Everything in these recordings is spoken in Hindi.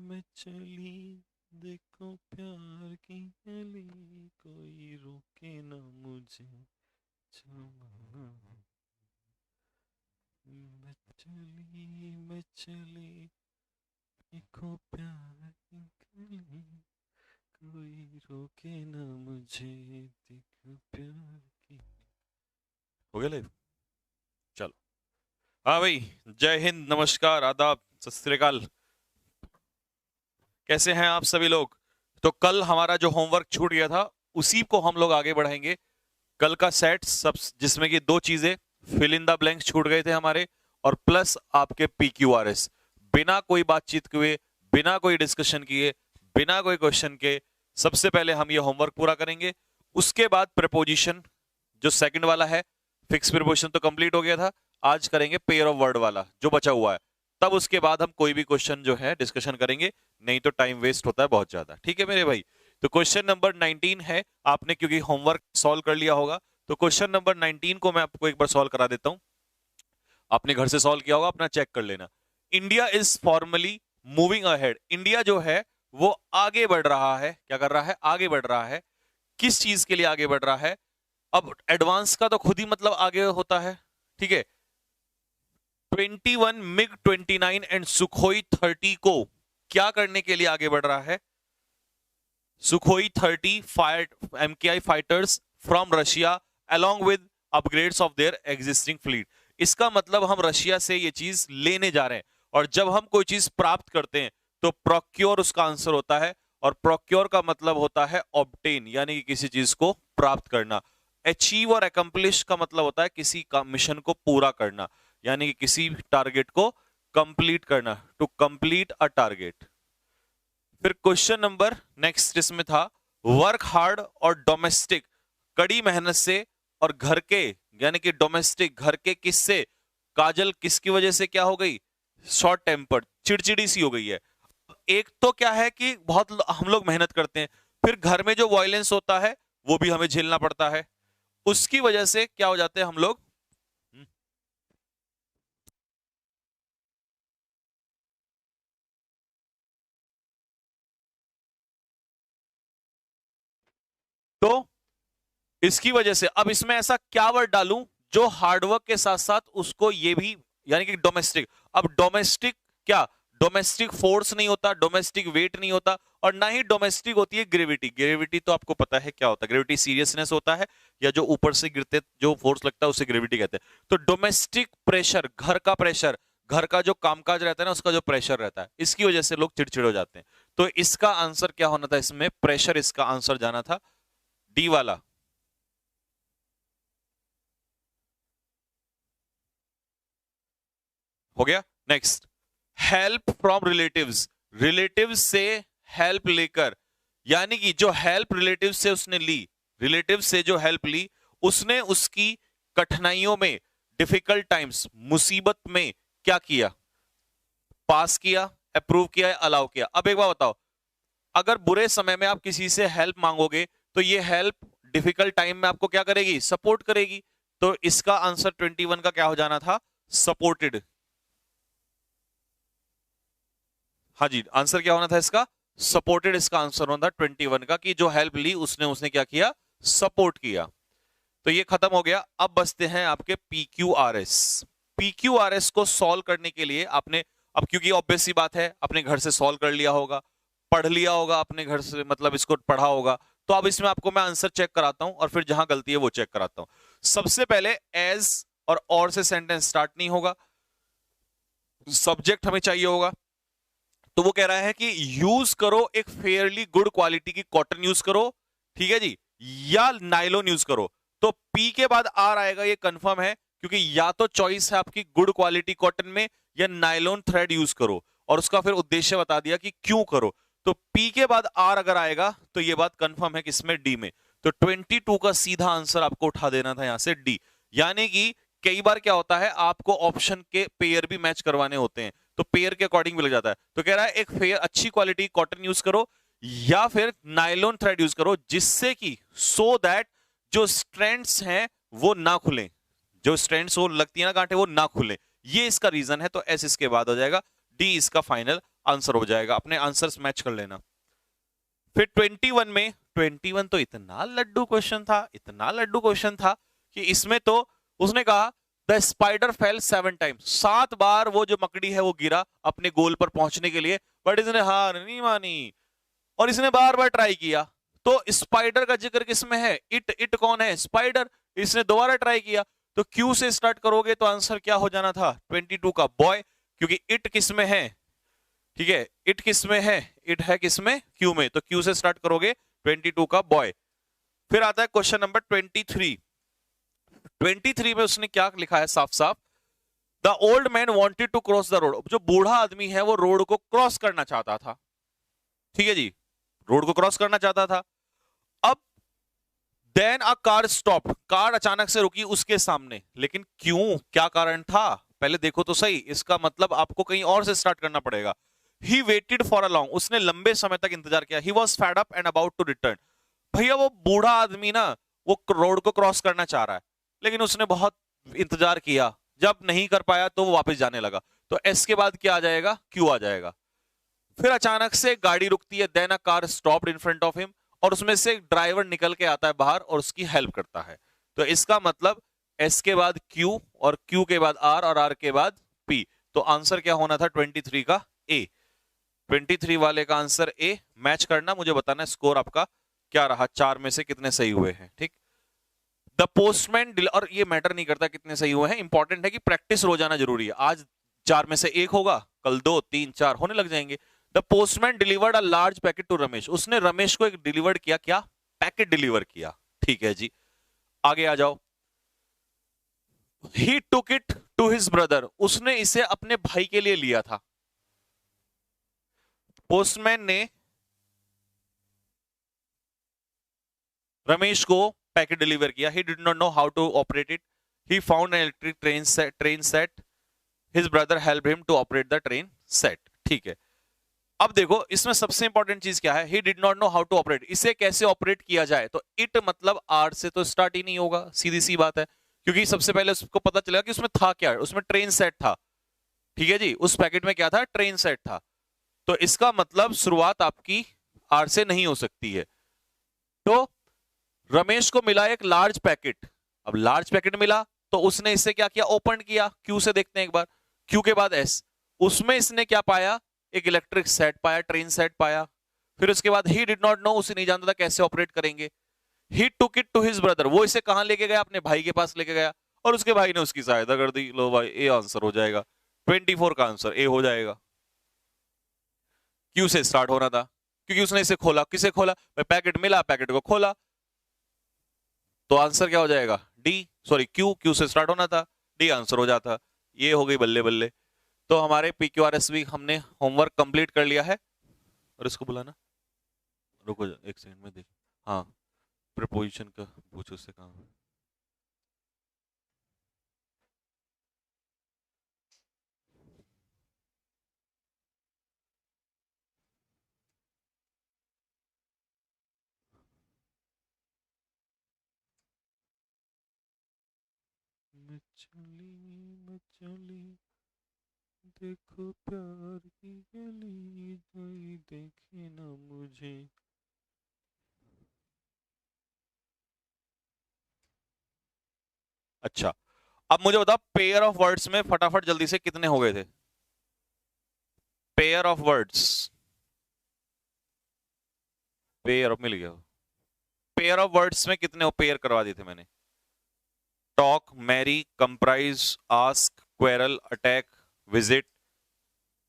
मैं चली देखो प्यार की गली, कोई रोके ना मुझे चलना। मैं चली देखो प्यार की गली, कोई रोके ना मुझे, देखो प्यार की। हो गया लाइव? चलो। हाँ भाई, जय हिंद, नमस्कार, आदाब, सत श्री अकाल। कैसे हैं आप सभी लोग? तो कल हमारा जो होमवर्क छूट गया था उसी को हम लोग आगे बढ़ाएंगे। कल का सेट सब, जिसमें कि दो चीजें, फिल इन द ब्लैंक्स छूट गए थे हमारे, और प्लस आपके PQRS। बिना कोई बातचीत किए, बिना कोई डिस्कशन किए, बिना कोई क्वेश्चन के सबसे पहले हम ये होमवर्क पूरा करेंगे। उसके बाद प्रपोजिशन जो सेकंड वाला है, फिक्स प्रीपोजिशन तो कंप्लीट हो गया था, आज करेंगे पेयर ऑफ वर्ड वाला जो बचा हुआ है। तब उसके बाद हम कोई भी क्वेश्चन जो है डिस्कशन करेंगे, नहीं तो टाइम वेस्ट होता है बहुत ज्यादा। ठीक है मेरे भाई? तो क्वेश्चन नंबर 19 है, आपने क्योंकि होमवर्क सॉल्व कर लिया होगा, तो क्वेश्चन नंबर 19 को मैं आपको एक बार सॉल्व करा देता हूं। आपने घर से सॉल्व किया होगा, अपना चेक कर लेना। India is formally moving ahead. India जो है वो आगे बढ़ रहा है। क्या कर रहा है? आगे बढ़ रहा है। किस चीज के लिए आगे बढ़ रहा है? अब एडवांस का तो खुद ही मतलब आगे होता है। ठीक है। 21 MiG-29 एंड सुखोई 30 को क्या करने के लिए आगे बढ़ रहा है? Sukhoi 30 fire MKI fighters from Russia along with upgrades of their existing fleet. इसका मतलब हम रशिया से ये चीज लेने जा रहे हैं, और जब हम कोई चीज प्राप्त करते हैं तो प्रोक्योर उसका आंसर होता है, और प्रोक्योर का मतलब होता है ऑब्टेन, यानी कि किसी चीज को प्राप्त करना। अचीव और अकम्प्लिश का मतलब होता है किसी का मिशन को पूरा करना, यानी कि किसी टारगेट को कंप्लीट करना, टू कंप्लीट अ टारगेट। फिर क्वेश्चन नंबर नेक्स्ट इसमें था, वर्क हार्ड और डोमेस्टिक, कड़ी मेहनत से, और घर के, यानी कि डोमेस्टिक घर के किससे, काजल किसकी वजह से क्या हो गई? शॉर्ट टेम्पर्ड, चिड़चिड़ी सी हो गई है। एक तो क्या है कि बहुत हम लोग मेहनत करते हैं, फिर घर में जो वायलेंस होता है वो भी हमें झेलना पड़ता है, उसकी वजह से क्या हो जाते हैं हम लोग? तो इसकी वजह से अब इसमें ऐसा क्या वर्ड डालूं जो हार्डवर्क के साथ साथ उसको ये भी, यानी कि डोमेस्टिक। अब डोमेस्टिक क्या? डोमेस्टिक फोर्स नहीं होता, डोमेस्टिक वेट नहीं होता, और ना ही डोमेस्टिक होती है ग्रेविटी। ग्रेविटी तो आपको पता है क्या होता है? ग्रेविटी सीरियसनेस होता है, या जो ऊपर से गिरते जो फोर्स लगता है उसे ग्रेविटी कहते हैं। तो डोमेस्टिक प्रेशर, घर का प्रेशर, घर का जो कामकाज रहता है ना, उसका जो प्रेशर रहता है, इसकी वजह से लोग चिड़चिड़ हो जाते हैं। तो इसका आंसर क्या होना था इसमें? प्रेशर इसका आंसर जाना था, डी वाला। हो गया। Next, help from relatives, relative से हेल्प लेकर, यानी कि जो हेल्प रिलेटिव से उसने ली, रिलेटिव से जो हेल्प ली, उसने उसकी कठिनाइयों में, डिफिकल्ट टाइम्स, मुसीबत में क्या किया? पास किया, अप्रूव किया, अलाउ किया। अब एक बात बताओ, अगर बुरे समय में आप किसी से हेल्प मांगोगे तो ये हेल्प डिफिकल्ट टाइम में आपको क्या करेगी? सपोर्ट करेगी। तो इसका आंसर 21 का क्या हो जाना था? सपोर्टेड। हाँ जी, आंसर क्या होना था इसका? सपोर्टेड। इसका आंसर होना था 21 का, कि जो हेल्प ली उसने उसने क्या किया? सपोर्ट किया। तो ये खत्म हो गया। अब बचते हैं आपके PQRS। PQRS को सॉल्व करने के लिए आपने, अब क्योंकि ऑब्वियस सी बात है, अपने घर से सॉल्व कर लिया होगा, पढ़ लिया होगा अपने घर से, मतलब इसको पढ़ा होगा, तो अब इसमें आपको मैं आंसर चेक कराता हूं, और फिर जहां गलती है वो चेक कराता हूं। सबसे पहले एज और से सेंटेंस स्टार्ट नहीं होगा, सब्जेक्ट हमें चाहिए होगा। तो वो कह रहा है कि यूज करो एक फेयरली गुड क्वालिटी की कॉटन यूज करो, ठीक है जी, या नायलॉन यूज करो। तो पी के बाद आर आएगा, ये कंफर्म है, क्योंकि या तो चॉइस है आपकी गुड क्वालिटी कॉटन में, या नायलॉन थ्रेड यूज करो, और उसका फिर उद्देश्य बता दिया कि क्यों करो। तो पी के बाद आर अगर आएगा तो ये बात कंफर्म है किसमें? डी में। तो 22 का सीधा आंसर आपको उठा देना था यहां से, डी। यानी कि कई बार क्या होता है, आपको ऑप्शन के पेयर भी मैच करवाने होते हैं, तो पेयर के अकॉर्डिंग मिल जाता है। तो कह रहा है एक फेयर अच्छी क्वालिटी कॉटन यूज करो, या फिर नायलॉन थ्रेड यूज करो, जिससे कि सो दैट जो स्ट्रैंड्स हैं वो ना खुलें, जो स्ट्रैंड्स वो लगती है ना गांठें वो ना खुले। ये इसका रीजन है। तो एस इसके बाद हो जाएगा, डी इसका फाइनल आंसर हो जाएगा। अपने आंसर्स मैच कर लेना। फिर 21 में, 21 तो इतना लड्डू क्वेश्चन था, इतना लड्डू क्वेश्चन था कि इसमें तो उसने कहा द स्पाइडर फेल 7 टाइम्स, 7 बार वो जो मकड़ी है वो गिरा अपने गोल पर पहुंचने के लिए, बट इसने हार नहीं मानी और इसने बार बार ट्राई किया। तो स्पाइडर का जिक्र किसमें है? इट। इट कौन है? स्पाइडर। इसने दोबारा ट्राई किया। तो क्यू से स्टार्ट करोगे तो आंसर क्या हो जाना था? 22 का बॉय, क्योंकि इट किसमें है? ठीक है, इट किसमें है? इट है किसमें? क्यू में। तो क्यू से स्टार्ट करोगे, 22 का बॉय। फिर आता है क्वेश्चन नंबर 23। 23 में उसने क्या लिखा है साफ साफ? The old man wanted to cross the road. जो बूढ़ा आदमी है वो रोड को क्रॉस करना चाहता था। ठीक है जी, रोड को क्रॉस करना चाहता था। अब then a car stop, car अचानक से रुकी उसके सामने। लेकिन क्यों? क्या कारण था? पहले देखो तो सही। इसका मतलब आपको कहीं और से स्टार्ट करना पड़ेगा। He waited for a long, उसने लंबे समय तक इंतजार किया। He was fed up and about to return. भैया वो बूढ़ा आदमी ना, वो रोड को क्रॉस करना चाह रहा है, लेकिन उसने बहुत इंतजार किया। जब नहीं कर पाया तो वो वापस जाने लगा। तो एस के बाद क्या आ जाएगा? क्यू आ जाएगा। फिर अचानक से गाड़ी रुकती है। Then a car stopped in front of him, और उसमें से एक ड्राइवर निकल के आता है बाहर और उसकी हेल्प करता है। तो इसका मतलब एस के बाद क्यू, और क्यू के बाद आर, और आर के बाद पी। तो आंसर क्या होना था 23 का? ए। 23 वाले का आंसर ए। मैच करना, मुझे बताना स्कोर आपका क्या रहा, 4 में से कितने सही हुए हैं। ठीक। द पोस्टमैन, और ये मैटर नहीं करता कितने सही हुए हैं, इंपॉर्टेंट है कि प्रैक्टिस रोजाना जरूरी है। आज 4 में से 1 होगा, कल 2, 3, 4 होने लग जाएंगे। The postman delivered a large packet to Ramesh, उसने रमेश को एक डिलीवर्ड किया। क्या? पैकेट डिलीवर किया। ठीक है जी, आगे आ जाओ। He took it to his brother, उसने इसे अपने भाई के लिए लिया था। पोस्टमैन ने रमेश को पैकेट डिलीवर किया। He did not know how to operate it. He found an electric train set. His brother help him to operate the train set. ठीक है, अब देखो इसमें सबसे इंपॉर्टेंट चीज क्या है? He did not know how to operate, इसे कैसे ऑपरेट किया जाए। तो इट मतलब आर से तो स्टार्ट ही नहीं होगा, सीधी सी बात है, क्योंकि सबसे पहले उसको पता चलेगा कि उसमें था क्या। उसमें ट्रेन सेट था। ठीक है जी, उस पैकेट में क्या था? ट्रेन सेट था। तो इसका मतलब शुरुआत आपकी आर से नहीं हो सकती है। तो रमेश को मिला एक लार्ज पैकेट। अब लार्ज पैकेट मिला तो उसने इससे क्या किया? ओपन किया। क्यू से देखते हैं एक बार। क्यू के बाद एस, उसमें इसने क्या पाया? एक इलेक्ट्रिक सेट पाया, ट्रेन सेट पाया। फिर उसके बाद ही डिड नॉट नो, उसे नहीं जानता था कैसे ऑपरेट करेंगे। He took it to his brother, वो इसे कहां लेके गया? अपने भाई के पास लेके गया, और उसके भाई ने उसकी सहायता कर दी। लो भाई, ए आंसर हो जाएगा। 24 का आंसर ए हो जाएगा। क्यू से स्टार्ट होना था, क्योंकि उसने इसे खोला। किसे खोला? पैकेट मिला, पैकेट को खोला। तो आंसर क्या हो जाएगा? डी। Sorry, Q. क्यू से स्टार्ट होना था, डी आंसर हो जाता। ये हो गई बल्ले बल्ले। तो हमारे PQRSV हमने होमवर्क कंप्लीट कर लिया है। और इसको बुलाना, रुको एक सेकंड में देख। हाँ, प्रपोजिशन का पूछो उससे कहाँ। मछली मछली देखो प्यार की गली, कोई देखे ना मुझे। अच्छा, अब मुझे बताओ पेयर ऑफ वर्ड्स में फटाफट जल्दी से कितने हो गए थे? Pair of words, pair of, मिल गया। पेयर ऑफ वर्ड्स में कितने पेयर करवा दिए थे मैंने? Talk, marry, comprise, ask, quarrel, attack, visit,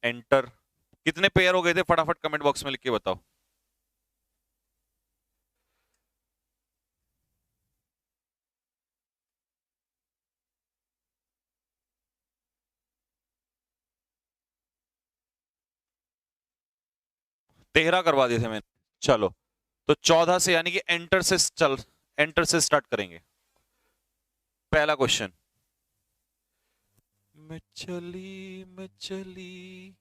enter. कितने पेयर हो गए थे? फटाफट कमेंट बॉक्स में लिख के बताओ। तेरह करवा दिए थे मैंने। चलो, तो 14 से, यानी कि एंटर से चल, एंटर से स्टार्ट करेंगे। पहला क्वेश्चन। मैं चली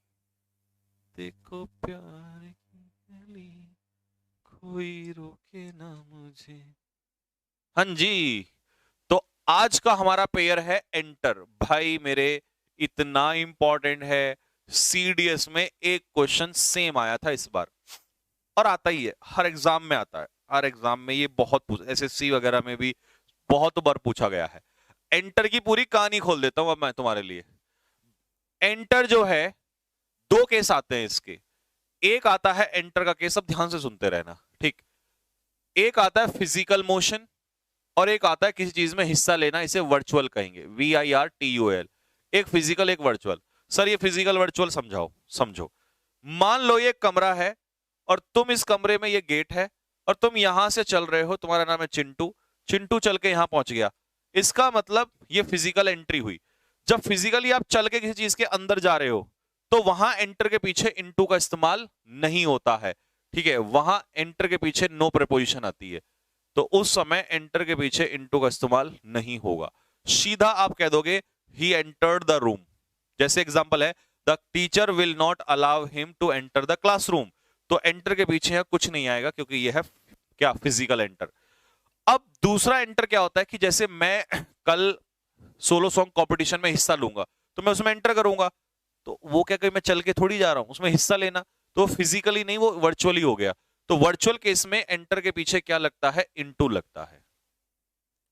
देखो प्यार की गली। कोई रोके ना मुझे। हाँ जी, तो आज का हमारा पेयर है एंटर। भाई मेरे इतना इंपॉर्टेंट है, सीडीएस में एक क्वेश्चन सेम आया था इस बार, और आता ही है, हर एग्जाम में आता है, हर एग्जाम में ये बहुत एसएससी वगैरह में भी बहुत बार पूछा गया है। एंटर की पूरी कहानी खोल देता हूं अब मैं तुम्हारे लिए। एंटर जो है, दो केस आते हैं इसके। एक आता है एंटर का केस, अब ध्यान से सुनते रहना, ठीक। एक आता है फिजिकल मोशन, और एक आता है किसी चीज में हिस्सा लेना, इसे वर्चुअल कहेंगे, VIRTUAL। एक फिजिकल एक वर्चुअल। सर ये फिजिकल वर्चुअल समझाओ। समझो, मान लो ये कमरा है और तुम इस कमरे में, ये गेट है और तुम यहां से चल रहे हो, तुम्हारा नाम है चिंटू। चिंटू चल के यहां पहुंच गया, इसका मतलब ये फिजिकल एंट्री हुई। जब फिजिकली आप चल के किसी चीज के अंदर जा रहे हो तो वहां एंटर के पीछे इनटू का इस्तेमाल नहीं होता है, ठीक है। वहां एंटर के पीछे नो प्रीपोजिशन आती है, तो उस समय एंटर के पीछे इनटू का इस्तेमाल नहीं होगा। सीधा आप कह दोगे ही एंटर्ड द रूम। जैसे एग्जांपल है, the teacher will not allow him to enter the classroom, तो एंटर के पीछे कुछ नहीं आएगा क्योंकि यह है क्या, फिजिकल एंटर। अब दूसरा एंटर क्या होता है कि जैसे मैं कल सोलो सॉन्ग कंपटीशन में हिस्सा लूंगा तो मैं उसमें एंटर करूंगा, तो वो क्या, कोई मैं चल के थोड़ी जा रहा हूं उसमें हिस्सा लेना, तो फिजिकली नहीं, वो वर्चुअली हो गया। तो वर्चुअल केस में एंटर के पीछे क्या लगता है, इनटू लगता है,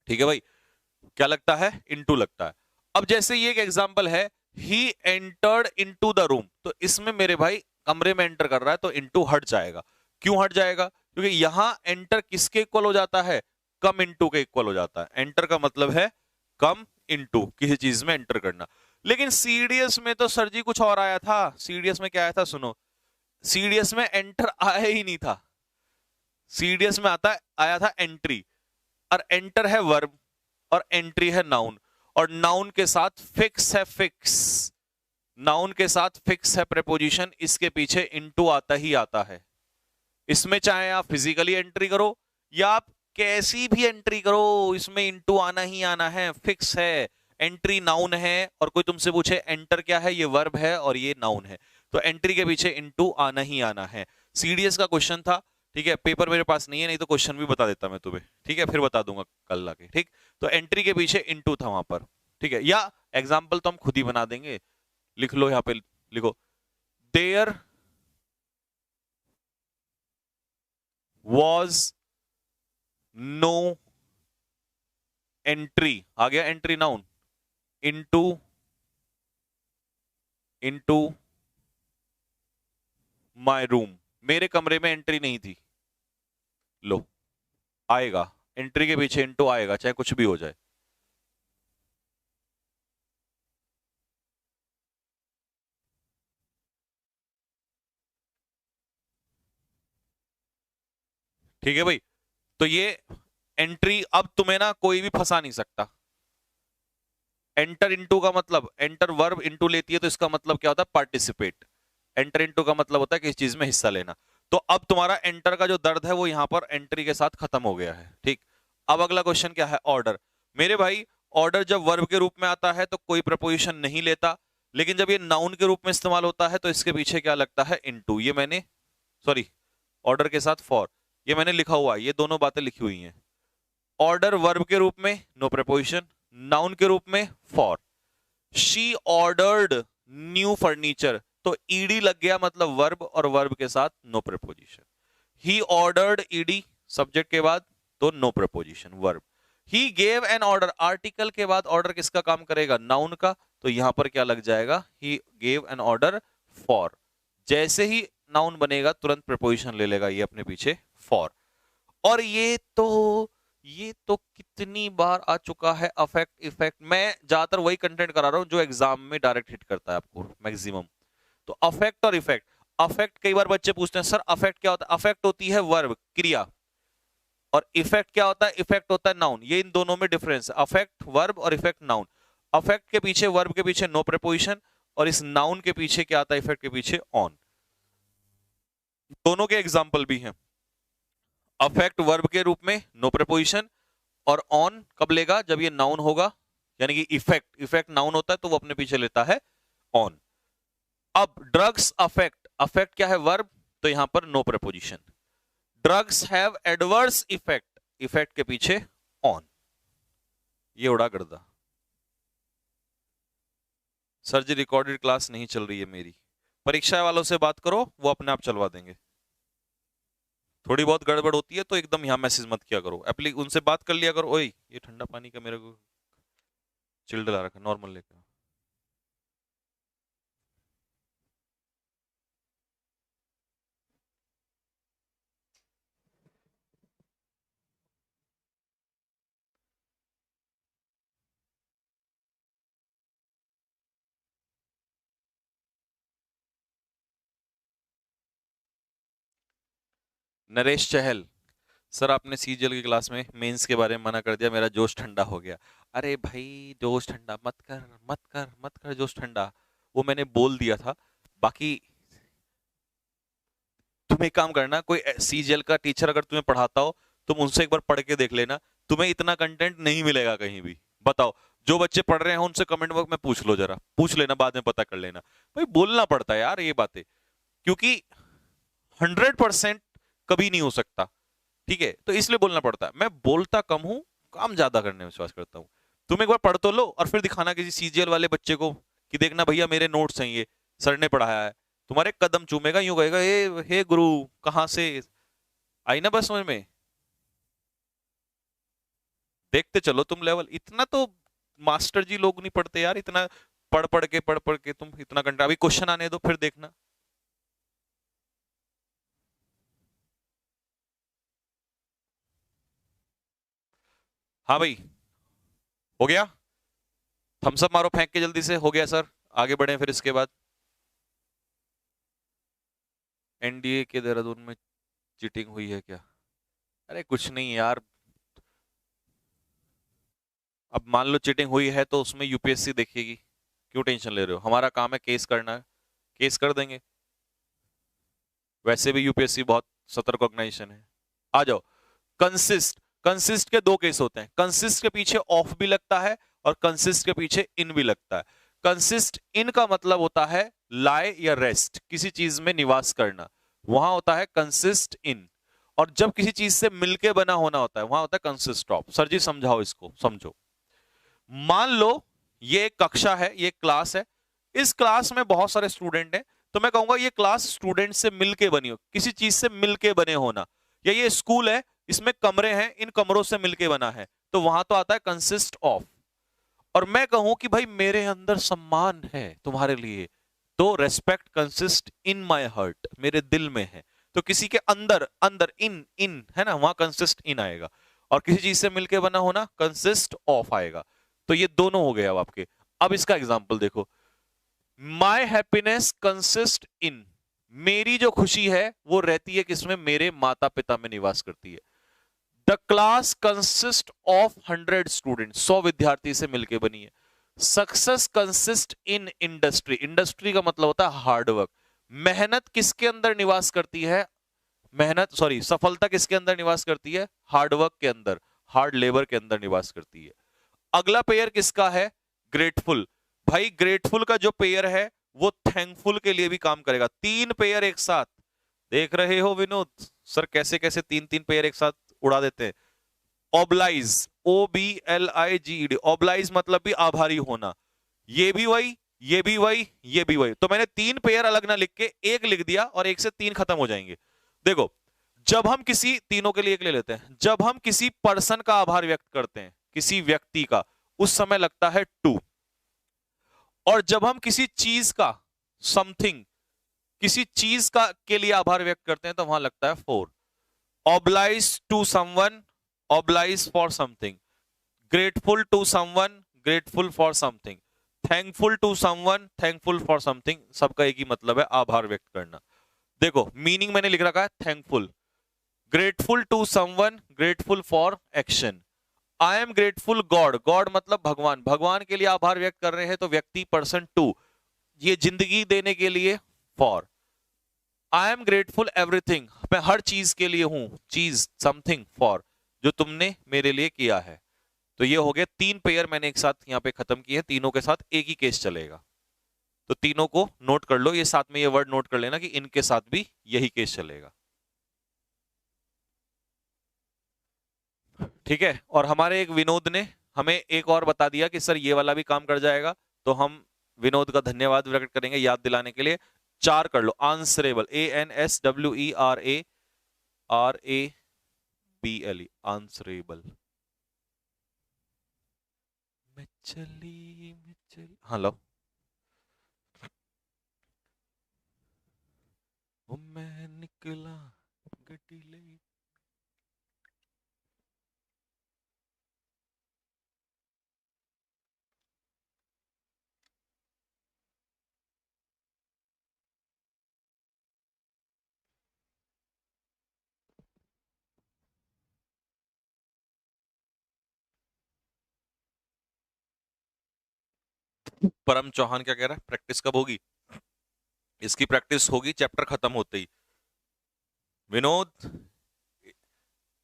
ठीक है भाई। क्या लगता है, इनटू लगता है। अब जैसे ये एक एग्जांपल है, he entered into the room, तो इसमें मेरे भाई कमरे में एंटर कर रहा है तो इनटू हट जाएगा। क्यों हट जाएगा, क्योंकि यहां एंटर किसके इक्वल हो जाता है, कम इनटू के इक्वल हो जाता है। एंटर का मतलब है कम इनटू, किसी चीज में एंटर करना। लेकिन सीडीएस में तो सर जी कुछ और आया था। सीडीएस में क्या आया था, सुनो। सीडीएस में एंटर आया ही नहीं था। सीडीएस में आया था एंट्री, और एंटर है वर्ब और एंट्री है नाउन, और नाउन के साथ फिक्स है, फिक्स नाउन के साथ फिक्स है प्रेपोजिशन, इसके पीछे इनटू आता ही आता है। इसमें चाहे आप फिजिकली एंट्री करो या आप कैसी भी एंट्री करो, इसमें इनटू आना ही आना है, फिक्स है। एंट्री नाउन है, और कोई तुमसे पूछे एंटर क्या है, ये वर्ब है और ये नाउन है, तो एंट्री के पीछे इनटू आना ही आना है। सीडीएस का क्वेश्चन था, ठीक है। पेपर मेरे पास नहीं है, नहीं तो क्वेश्चन भी बता देता मैं तुम्हें, ठीक है, फिर बता दूंगा कल आके, ठीक। तो एंट्री के पीछे इनटू था वहां पर, ठीक है। या एग्जाम्पल तो हम खुद ही बना देंगे, लिख लो यहां पे, लिखो देयर वॉज नो एंट्री, आ गया entry noun, into into my room, मेरे कमरे में एंट्री नहीं थी। लो, आएगा, एंट्री के पीछे इनटू आएगा चाहे कुछ भी हो जाए। ठीक है भाई, तो ये एंट्री, अब तुम्हें ना कोई भी फंसा नहीं सकता। एंटर इनटू का मतलब, एंटर वर्ब इनटू लेती है तो इसका मतलब क्या होता है, पार्टिसिपेट। एंटर इनटू का मतलब होता है किसी चीज में हिस्सा लेना। तो अब तुम्हारा एंटर का जो दर्द है वो यहां पर एंट्री के साथ खत्म हो गया है, ठीक। अब अगला क्वेश्चन क्या है, ऑर्डर। मेरे भाई ऑर्डर जब वर्ब के रूप में आता है तो कोई प्रपोजिशन नहीं लेता, लेकिन जब ये नाउन के रूप में इस्तेमाल होता है तो इसके पीछे क्या लगता है, इनटू। ये मैंने, सॉरी, ऑर्डर के साथ फॉर, ये मैंने लिखा हुआ है, ये दोनों बातें लिखी हुई हैं। ऑर्डर वर्ब के रूप में नो प्रपोजिशन, नाउन के रूप में for. She ordered new furniture, तो ईडी लग गया, मतलब वर्ब, और वर्ब के साथ no preposition. He ordered ED subject के बाद, तो no preposition verb. He gave an order, article के बाद ऑर्डर किसका काम करेगा, नाउन का, तो यहां पर क्या लग जाएगा, ही गेव एन ऑर्डर फॉर। जैसे ही नाउन बनेगा तुरंत प्रपोजिशन ले लेगा ये अपने पीछे, फॉर। और ये तो कितनी बार आ चुका है, अफेक्ट इफेक्ट। मैं ज्यादातर वही कंटेंट करा रहा हूं जो एग्जाम में डायरेक्ट हिट करता है आपको मैक्सिमम। तो अफेक्ट और इफेक्ट, अफेक्ट कई बार बच्चे पूछते हैं सर अफेक्ट क्या होता है। अफेक्ट होती है वर्ब, क्रिया, और इफेक्ट क्या होता है, इफेक्ट होता है नाउन। ये इन दोनों में डिफरेंस है, अफेक्ट वर्ब और इफेक्ट नाउन। अफेक्ट के पीछे, वर्ब के पीछे नो प्रपोजिशन, और इस नाउन के पीछे क्या आता है, इफेक्ट के पीछे ऑन। दोनों के एग्जाम्पल भी हैं। अफेक्ट वर्ब के रूप में नो प्रपोजिशन, और ऑन कब लेगा, जब ये नाउन होगा, यानी कि इफेक्ट नाउन होता है तो वो अपने पीछे लेता है ऑन। अब ड्रग्स अफेक्ट, अफेक्ट क्या है, वर्ब, तो यहां पर no preposition. Drugs have adverse effect, effect के पीछे ऑन, ये उड़ा गर्दा। सर जी रिकॉर्डेड क्लास नहीं चल रही है मेरी, परीक्षा वालों से बात करो, वो अपने आप चलवा देंगे। थोड़ी बहुत गड़बड़ होती है तो एकदम यहां मैसेज मत किया करो, उनसे बात कर लिया करो, ओए ये ठंडा पानी का मेरे को चिल्ड ला रखा, नॉर्मल लेकर। नरेश चहल, सर आपने सीजीएल की क्लास में मेंस के बारे में मना कर दिया, मेरा जोश ठंडा हो गया। अरे भाई जोश ठंडा मत कर, मत कर, मत कर जोश ठंडा, वो मैंने बोल दिया था। बाकी तुम एक काम करना, कोई सीजीएल का टीचर अगर तुम्हें पढ़ाता हो, तुम उनसे एक बार पढ़ के देख लेना, तुम्हें इतना कंटेंट नहीं मिलेगा कहीं भी। बताओ, जो बच्चे पढ़ रहे हैं उनसे कमेंट बॉक्स में पूछ लो, जरा पूछ लेना, बाद में पता कर लेना। भाई बोलना पड़ता है यार ये बातें, क्योंकि 100% कभी नहीं हो सकता, ठीक है, तो इसलिए बोलना पड़ता है। मैं बोलता कम हूं, काम ज्यादा करने में विश्वास करता हूं। तुम एक बार पढ़ तो लो और फिर दिखाना किसी सीजीएल वाले बच्चे को कि देखना भैया मेरे नोट्स हैं, ये सर ने पढ़ाया है। तुम्हारे कदम चूमेगा, यूं कहेगा हे गुरु कहां से आई ना, बस समझ में। देखते चलो तुम लेवल, इतना तो मास्टर जी लोग नहीं पढ़ते यार, इतना पढ़ पढ़ के तुम इतना घंटा, अभी क्वेश्चन आने दो फिर देखना। हाँ भाई, हो गया, थम्स अप मारो फेंक के जल्दी से, हो गया सर, आगे बढ़े फिर इसके बाद। एनडीए के देहरादून में चीटिंग हुई है क्या? अरे कुछ नहीं यार, अब मान लो चीटिंग हुई है तो उसमें यूपीएससी देखेगी, क्यों टेंशन ले रहे हो, हमारा काम है केस करना है, केस कर देंगे। वैसे भी यूपीएससी बहुत सतर्क ऑर्गेनाइजेशन है। आ जाओ, कंसिस्ट, कंसिस्ट के दो केस होते हैं, कंसिस्ट के पीछे ऑफ भी लगता है और कंसिस्ट के पीछे इन भी लगता है। कंसिस्ट इन का मतलब होता है लाई या रेस्ट, किसी चीज में निवास करना, वहां होता है कंसिस्ट इन। और जब किसी चीज से मिलके बना होना होता है, वहां होता है कंसिस्ट ऑफ। सर जी समझाओ इसको, समझो। मान लो ये एक कक्षा है, ये क्लास है, इस क्लास में बहुत सारे स्टूडेंट हैं, तो मैं कहूंगा ये क्लास स्टूडेंट से मिलके बनी हो, किसी चीज से मिलके बने होना। या ये स्कूल है, इसमें कमरे हैं, इन कमरों से मिलके बना है, तो वहां तो आता है कंसिस्ट ऑफ। और मैं कहूं कि भाई मेरे अंदर सम्मान है तुम्हारे लिए, तो respect consist in my heart, मेरे दिल में है, तो किसी के अंदर, अंदर इन, इन है ना, वहां कंसिस्ट इन आएगा। और किसी चीज से मिलके बना होना कंसिस्ट ऑफ आएगा। तो ये दोनों हो गए अब आपके। अब इसका एग्जाम्पल देखो, माई हैप्पीनेस कंसिस्ट इन, मेरी जो खुशी है वो रहती है किसमें, मेरे माता पिता में निवास करती है। The class consist of 100 student, 100 विद्यार्थी से मिलकर बनी है। Success consist in industry, industry का मतलब होता है हार्डवर्क, मेहनत किसके अंदर निवास करती है, मेहनत सॉरी सफलता किसके अंदर निवास करती है, हार्डवर्क के अंदर, हार्ड लेबर के अंदर निवास करती है। अगला पेयर किसका है, ग्रेटफुल। भाई ग्रेटफुल का जो पेयर है वो थैंकफुल के लिए भी काम करेगा। तीन पेयर एक साथ, देख रहे हो विनोद सर कैसे कैसे तीन तीन पेयर एक साथ उड़ा देते हैं। ऑब्लाइज, OBLIGED, ऑब्लाइज मतलब भी आभारी होना, ये भी वही, ये भी वही, ये भी वही। तो मैंने तीन पेयर अलग ना लिख के एक लिख दिया और एक से तीन खत्म हो जाएंगे। देखो, जब हम किसी, तीनों के लिए एक ले लेते हैं, जब हम किसी पर्सन का आभार व्यक्त करते हैं, किसी व्यक्ति का, उस समय लगता है 2। और जब हम किसी चीज का, समथिंग, किसी चीज का के लिए आभार व्यक्त करते हैं तो वहां लगता है 4। Oblige to someone, oblige for something, grateful to someone, grateful for something, thankful to someone, thankful for something, सबका एक ही मतलब है, आभार व्यक्त करना। देखो मीनिंग मैंने लिख रखा है thankful, grateful to someone, grateful for action. I am grateful God, God मतलब भगवान, भगवान के लिए आभार व्यक्त कर रहे हैं तो व्यक्ति पर्सन 2, ये जिंदगी देने के लिए 4। आई एम ग्रेटफुल एवरीथिंग, मैं हर चीज के लिए हूं, चीज समथिंग फॉर, जो तुमने मेरे लिए किया है। तो ये हो गया तीन पेयर मैंने एक साथ यहां पे खत्म किए, तीनों के साथ एक ही केस चलेगा। तो तीनों को नोट कर लो, ये साथ में ये वर्ड नोट कर लेना कि इनके साथ भी यही केस चलेगा। ठीक है, और हमारे एक विनोद ने हमें एक और बता दिया कि सर ये वाला भी काम कर जाएगा, तो हम विनोद का धन्यवाद प्रकट करेंगे याद दिलाने के लिए। 4 कर लो, आंसरेबल, ANSWERARABLE, आंसरेबल। मैं चली, हेलो, वो मैं निकला गड्डी ले। परम चौहान क्या कह रहा है, प्रैक्टिस कब होगी? इसकी प्रैक्टिस होगी चैप्टर खत्म होते ही। विनोद,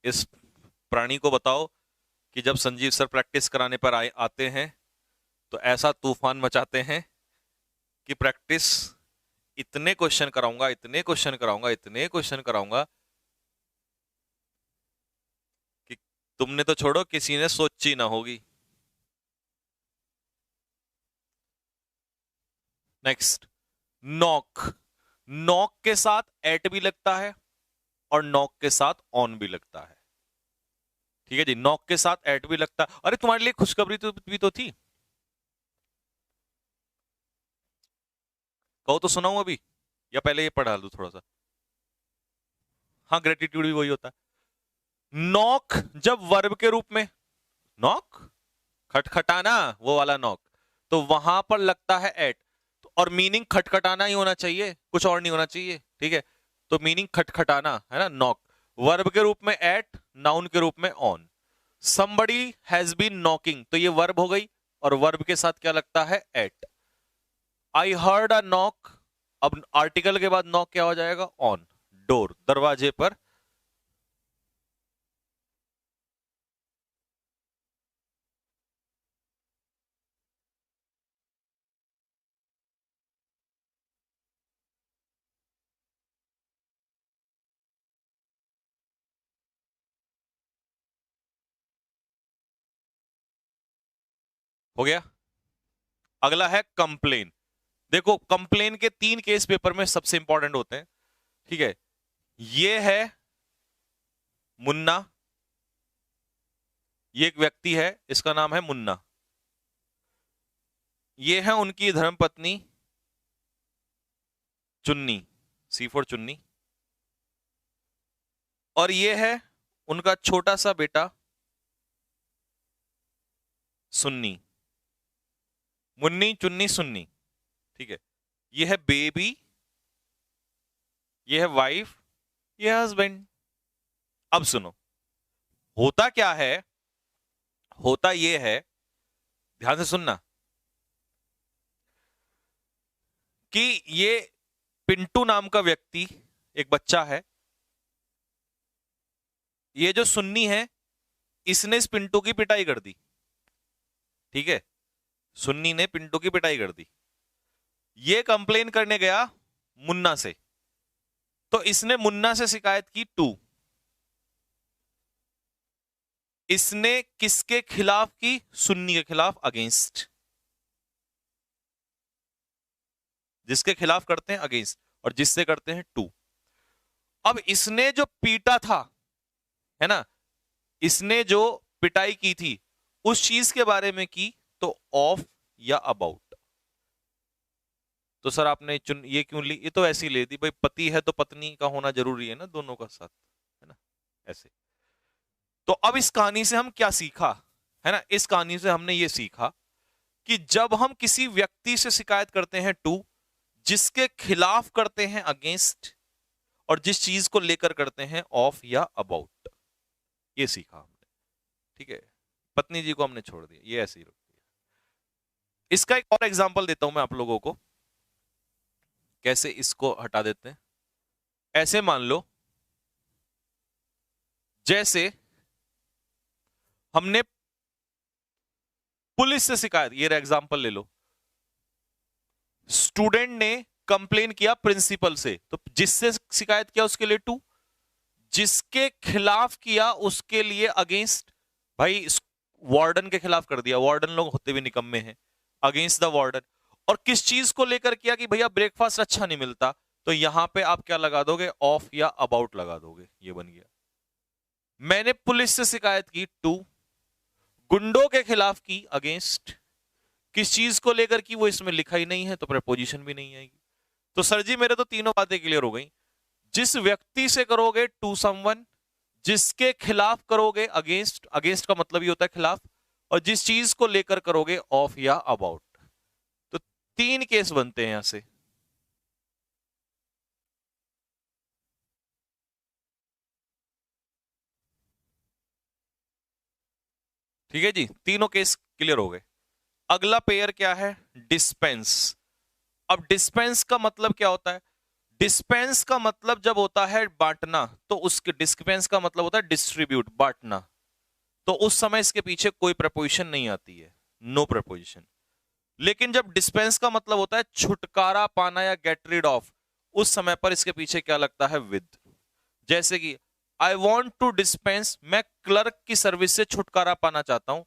इस प्राणी को बताओ कि जब संजीव सर प्रैक्टिस कराने पर आते हैं तो ऐसा तूफान मचाते हैं कि प्रैक्टिस इतने क्वेश्चन कराऊंगा, इतने क्वेश्चन कराऊंगा, इतने क्वेश्चन कराऊंगा कि तुमने तो छोड़ो, किसी ने सोची ना होगी। Next, knock. नॉक के साथ एट भी लगता है और नॉक के साथ ऑन भी लगता है। ठीक है जी, नॉक के साथ एट भी लगता है। अरे तुम्हारे लिए खुशखबरी तो भी तो थी, कहो तो सुनाऊं अभी, या पहले ये पढ़ा लूं थोड़ा सा? हाँ, ग्रेटिट्यूड भी वही होता है। नॉक जब वर्ब के रूप में, नॉक खटखटाना, वो वाला नॉक, तो वहां पर लगता है एट, और मीनिंग खटखटाना ही होना चाहिए, कुछ और नहीं होना चाहिए। ठीक है, तो मीनिंग खटखटाना है ना, नॉक। वर्ब के रूप में एट, नाउन के रूप में on. somebody has been knocking, तो ये वर्ब हो गई, और वर्ब के साथ क्या लगता है, at. I heard a knock, अब आर्टिकल के बाद नॉक क्या हो जाएगा, ऑन, डोर, दरवाजे पर। हो गया। अगला है कंप्लेन। देखो, कंप्लेन के 3 केस पेपर में सबसे इंपॉर्टेंट होते हैं। ठीक है, ये है मुन्ना, ये एक व्यक्ति है, इसका नाम है मुन्ना। ये है उनकी धर्मपत्नी चुन्नी, सी फॉर चुन्नी। और ये है उनका छोटा सा बेटा सुन्नी, मुन्नी चुन्नी सुन्नी। ठीक है, ये है बेबी, ये है वाइफ, ये है हस्बैंड। अब सुनो, होता क्या है, होता ये है, ध्यान से सुनना, कि ये पिंटू नाम का व्यक्ति, एक बच्चा है, ये जो सुन्नी है, इसने इस पिंटू की पिटाई कर दी। ठीक है, सुन्नी ने पिंटू की पिटाई कर दी। ये कंप्लेन करने गया मुन्ना से, तो इसने मुन्ना से शिकायत की टू। इसने किसके खिलाफ की, सुन्नी के खिलाफ, अगेंस्ट, जिसके खिलाफ करते हैं अगेंस्ट, और जिससे करते हैं टू। अब इसने जो पीटा था, है ना, इसने जो पिटाई की थी, उस चीज के बारे में की, तो ऑफ या अबाउट। तो सर आपने चुन ये क्यों ली, ये तो ऐसी ले दी भाई, पति है तो पत्नी का होना जरूरी है ना, दोनों का साथ, है ना, ऐसे। तो अब इस कहानी से हम क्या सीखा, है ना, इस कहानी से हमने ये सीखा कि जब हम किसी व्यक्ति से शिकायत करते हैं टू, जिसके खिलाफ करते हैं अगेंस्ट, और जिस चीज को लेकर करते हैं ऑफ या अबाउट, ये सीखा हमने। ठीक है, पत्नी जी को हमने छोड़ दिया, ये ऐसे ही रख दिया। इसका एक और एग्जांपल देता हूं मैं आप लोगों को, कैसे इसको हटा देते हैं। ऐसे मान लो, जैसे हमने पुलिस से शिकायत, ये एग्जांपल ले लो, स्टूडेंट ने कंप्लेन किया प्रिंसिपल से, तो जिससे शिकायत किया उसके लिए टू, जिसके खिलाफ किया उसके लिए अगेंस्ट, भाई वार्डन के खिलाफ कर दिया, वार्डन लोग होते भी निकम्मे हैं, अगेंस्ट द वार्डन। और किस चीज को लेकर किया कि भैया ब्रेकफास्ट अच्छा नहीं मिलता, तो यहां पे आप क्या लगा दोगे, ऑफ या अबाउट लगा दोगे, ये बन गया। मैंने पुलिस से शिकायत की, टू। गुंडों के खिलाफ की, अगेंस्ट। किस चीज को लेकर की वो इसमें लिखा ही नहीं है, तो प्रपोजिशन भी नहीं आएगी। तो सर जी मेरे तो तीनों बातें क्लियर हो गई। जिस व्यक्ति से करोगे टू समवन, जिसके खिलाफ करोगे अगेंस्ट, अगेंस्ट का मतलब ही होता है खिलाफ, और जिस चीज को लेकर करोगे ऑफ या अबाउट। तो 3 केस बनते हैं यहां से। ठीक है जी, तीनों केस क्लियर हो गए। अगला पेयर क्या है, डिस्पेंस। अब डिस्पेंस का मतलब क्या होता है, डिस्पेंस का मतलब जब होता है बांटना, तो उसके डिस्पेंस का मतलब होता है डिस्ट्रीब्यूट, बांटना। तो उस समय इसके पीछे कोई प्रपोजिशन नहीं आती है, नो प्रपोजिशन। लेकिन जब डिस्पेंस का मतलब होता है छुटकारा पाना या गेट रिड ऑफ, उस समय पर इसके पीछे क्या लगता है, विद। जैसे कि आई वॉन्ट टू डिस्पेंस, मैं क्लर्क की सर्विस से छुटकारा पाना चाहता हूं,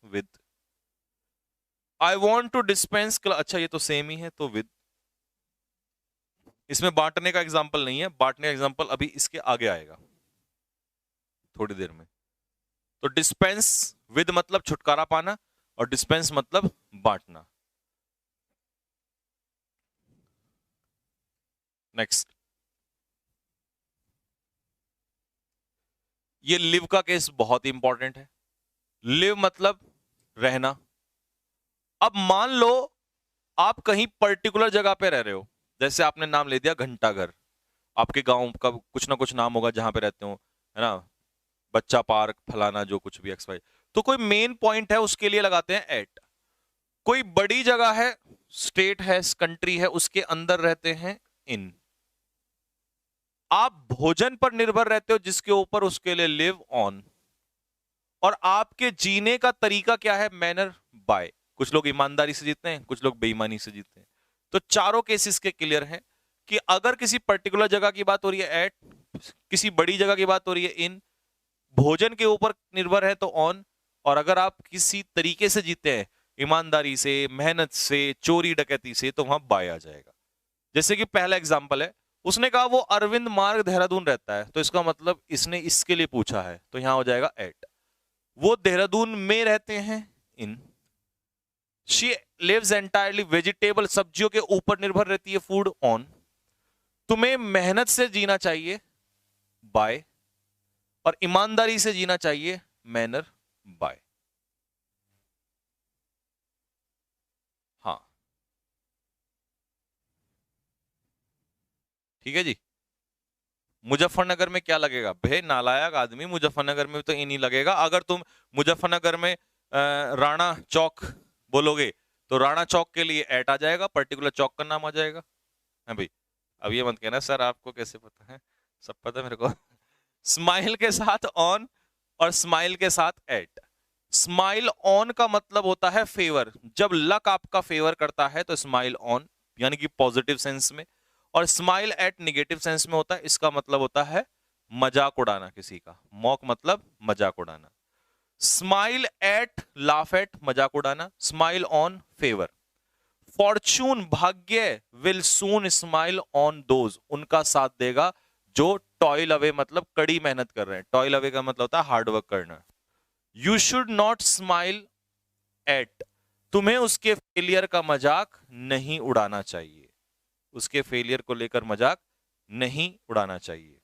with. I want to dispense, अच्छा ये तो सेम ही है, तो विद। इसमें बांटने का एग्जाम्पल नहीं है, बांटने का एग्जाम्पल अभी इसके आगे आएगा थोड़ी देर में। तो डिस्पेंस विद मतलब छुटकारा पाना, और डिस्पेंस मतलब बांटना। नेक्स्ट, ये लिव का केस बहुत ही इंपॉर्टेंट है। लिव मतलब रहना। अब मान लो आप कहीं पर्टिकुलर जगह पे रह रहे हो, जैसे आपने नाम ले दिया घंटाघर, आपके गांव का कुछ ना कुछ नाम होगा जहां पे रहते हो, है ना, बच्चा पार्क फलाना जो कुछ भी एक्स वाई। तो कोई मेन पॉइंट है उसके लिए लगाते हैं एट। कोई बड़ी जगह है, स्टेट है, कंट्री है, उसके अंदर रहते हैं इन। आप भोजन पर निर्भर रहते हो जिसके ऊपर, उसके लिए लिव ऑन। और आपके जीने का तरीका क्या है, मैनर, बाय। कुछ लोग ईमानदारी से जीते हैं, कुछ लोग बेईमानी से जीते हैं। तो चारों केसेस के क्लियर हैं कि अगर किसी पर्टिकुलर जगह की बात हो रही है एट, किसी बड़ी जगह की बात हो रही है इन, भोजन के ऊपर निर्भर है तो ऑन, और अगर आप किसी तरीके से जीते हैं, ईमानदारी से, मेहनत से, चोरी डकैती से, तो वहां बाय आ जाएगा। जैसे कि पहला एग्जाम्पल है, उसने कहा वो अरविंद मार्ग देहरादून रहता है, तो इसका मतलब इसने इसके लिए पूछा है, तो यहां हो जाएगा एट। वो देहरादून में रहते हैं इन। शी लिव्स एंटायरली वेजिटेबल, सब्जियों के ऊपर निर्भर रहती है, फूड, ऑन। तुम्हें मेहनत से जीना चाहिए, बाय। और ईमानदारी से जीना चाहिए, मैनर, बाय। हाँ, ठीक है जी। मुजफ्फरनगर में क्या लगेगा, भे नालायक आदमी, मुजफ्फरनगर में तो इन ही लगेगा। अगर तुम मुजफ्फरनगर में राणा चौक बोलोगे, तो राणा चौक के लिए एट आ जाएगा, पर्टिकुलर चौक का नाम आ जाएगा। है भाई, अब ये मत कहना सर आपको कैसे पता है, सब पता है मेरे को। स्माइल के साथ ऑन, और स्माइल के साथ एट। स्माइल ऑन का मतलब होता है फेवर, जब लक आपका फेवर करता है तो स्माइल ऑन, यानी कि पॉजिटिव सेंस में। और स्माइल एट निगेटिव सेंस में होता है, इसका मतलब होता है मजाक उड़ाना किसी का, मॉक मतलब मजाक उड़ाना। स्माइल एट, लाफ एट, मजाक उड़ाना। Smile on, favour. फॉर्चून, भाग्य, will soon smile on those, उनका साथ देगा जो टॉयल अवे मतलब कड़ी मेहनत कर रहे हैं। टॉयल अवे का मतलब होता है हार्डवर्क करना। You should not smile at, तुम्हें उसके फेलियर का मजाक नहीं उड़ाना चाहिए, उसके फेलियर को लेकर मजाक नहीं उड़ाना चाहिए।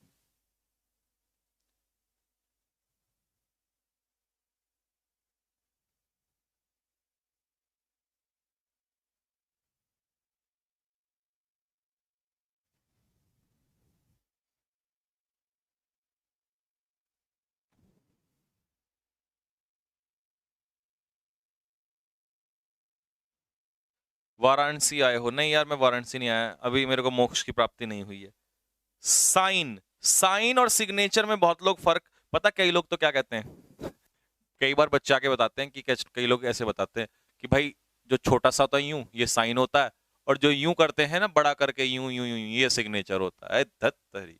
वाराणसी आए हो? नहीं यार, मैं वाराणसी नहीं आया अभी, मेरे को मोक्ष की प्राप्ति नहीं हुई है। साइन, साइन और सिग्नेचर में बहुत लोग फर्क, पता कई लोग तो क्या कहते हैं, कई बार बच्चे आके बताते हैं कि कई लोग ऐसे बताते हैं कि भाई जो छोटा सा होता है यूं, ये साइन होता है, और जो यूं करते हैं ना बड़ा करके यूं यूं यूं, ये सिग्नेचर होता है। धत तेरी।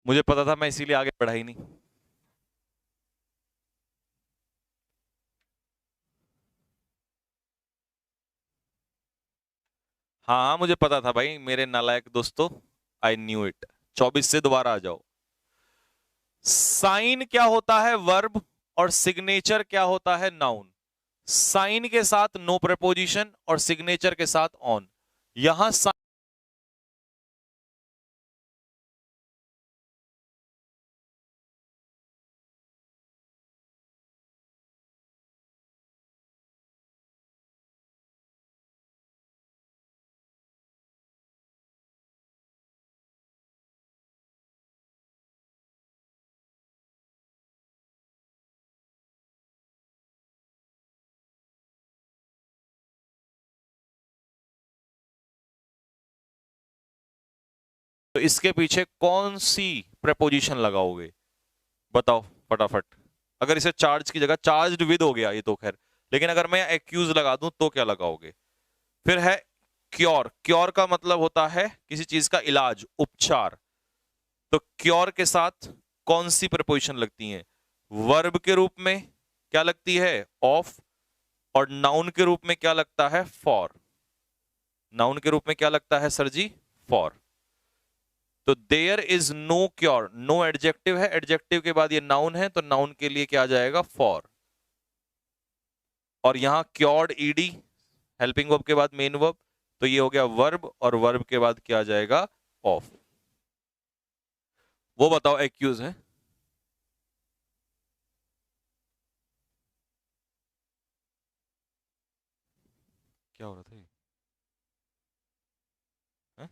मुझे पता था, मैं इसीलिए आगे बढ़ा ही नहीं। हाँ हाँ, मुझे पता था भाई मेरे नालायक दोस्तों, आई न्यू इट। 24 से दोबारा आ जाओ। साइन क्या होता है? वर्ब। और सिग्नेचर क्या होता है? नाउन। साइन के साथ नो प्रपोजिशन और सिग्नेचर के साथ ऑन। यहां तो इसके पीछे कौन सी प्रपोजिशन लगाओगे? बताओ फटाफट। अगर इसे चार्ज की जगह चार्ज्ड विद हो गया ये तो खैर, लेकिन अगर मैं एक्यूज लगा दूं तो क्या लगाओगे? फिर है क्योर। क्योर का मतलब होता है किसी चीज का इलाज, उपचार। तो क्योर के साथ कौन सी प्रपोजिशन लगती है? वर्ब के रूप में क्या लगती है? ऑफ। और नाउन के रूप में क्या लगता है? फॉर। नाउन के रूप में क्या लगता है सर जी? फॉर। तो there is no cure, no adjective है, एडजेक्टिव के बाद ये नाउन है, तो नाउन के लिए क्या आ जाएगा? फॉर। और यहां क्योर्ड ईडी, हेल्पिंग वर्ब के बाद मेन वर्ब, तो ये हो गया वर्ब, और वर्ब के बाद क्या आ जाएगा? ऑफ। वो बताओ एक्यूज है। क्या हो रहा था ये? हैं?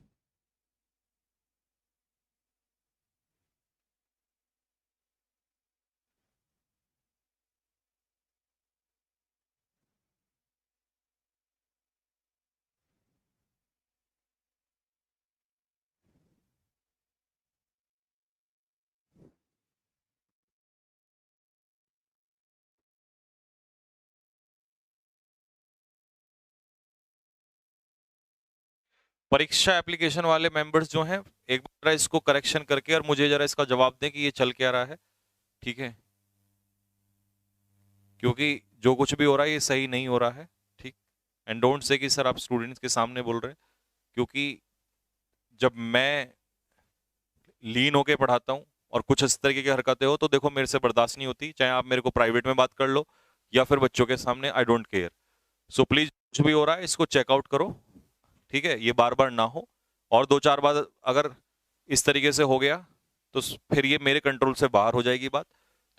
परीक्षा एप्लीकेशन वाले मेंबर्स जो हैं, एक बार इसको करेक्शन करके और मुझे जरा इसका जवाब दें कि ये चल क्या रहा है। ठीक है, क्योंकि जो कुछ भी हो रहा है ये सही नहीं हो रहा है। ठीक। एंड डोंट से कि सर आप स्टूडेंट्स के सामने बोल रहे हैं, क्योंकि जब मैं लीन होके पढ़ाता हूँ और कुछ इस तरीके की हरकतें हो तो देखो मेरे से बर्दाश्त नहीं होती, चाहे आप मेरे को प्राइवेट में बात कर लो या फिर बच्चों के सामने, I don't care. So please कुछ भी हो रहा है इसको चेकआउट करो। ठीक है, ये बार बार ना हो। और दो चार बार अगर इस तरीके से हो गया तो फिर ये मेरे कंट्रोल से बाहर हो जाएगी बात।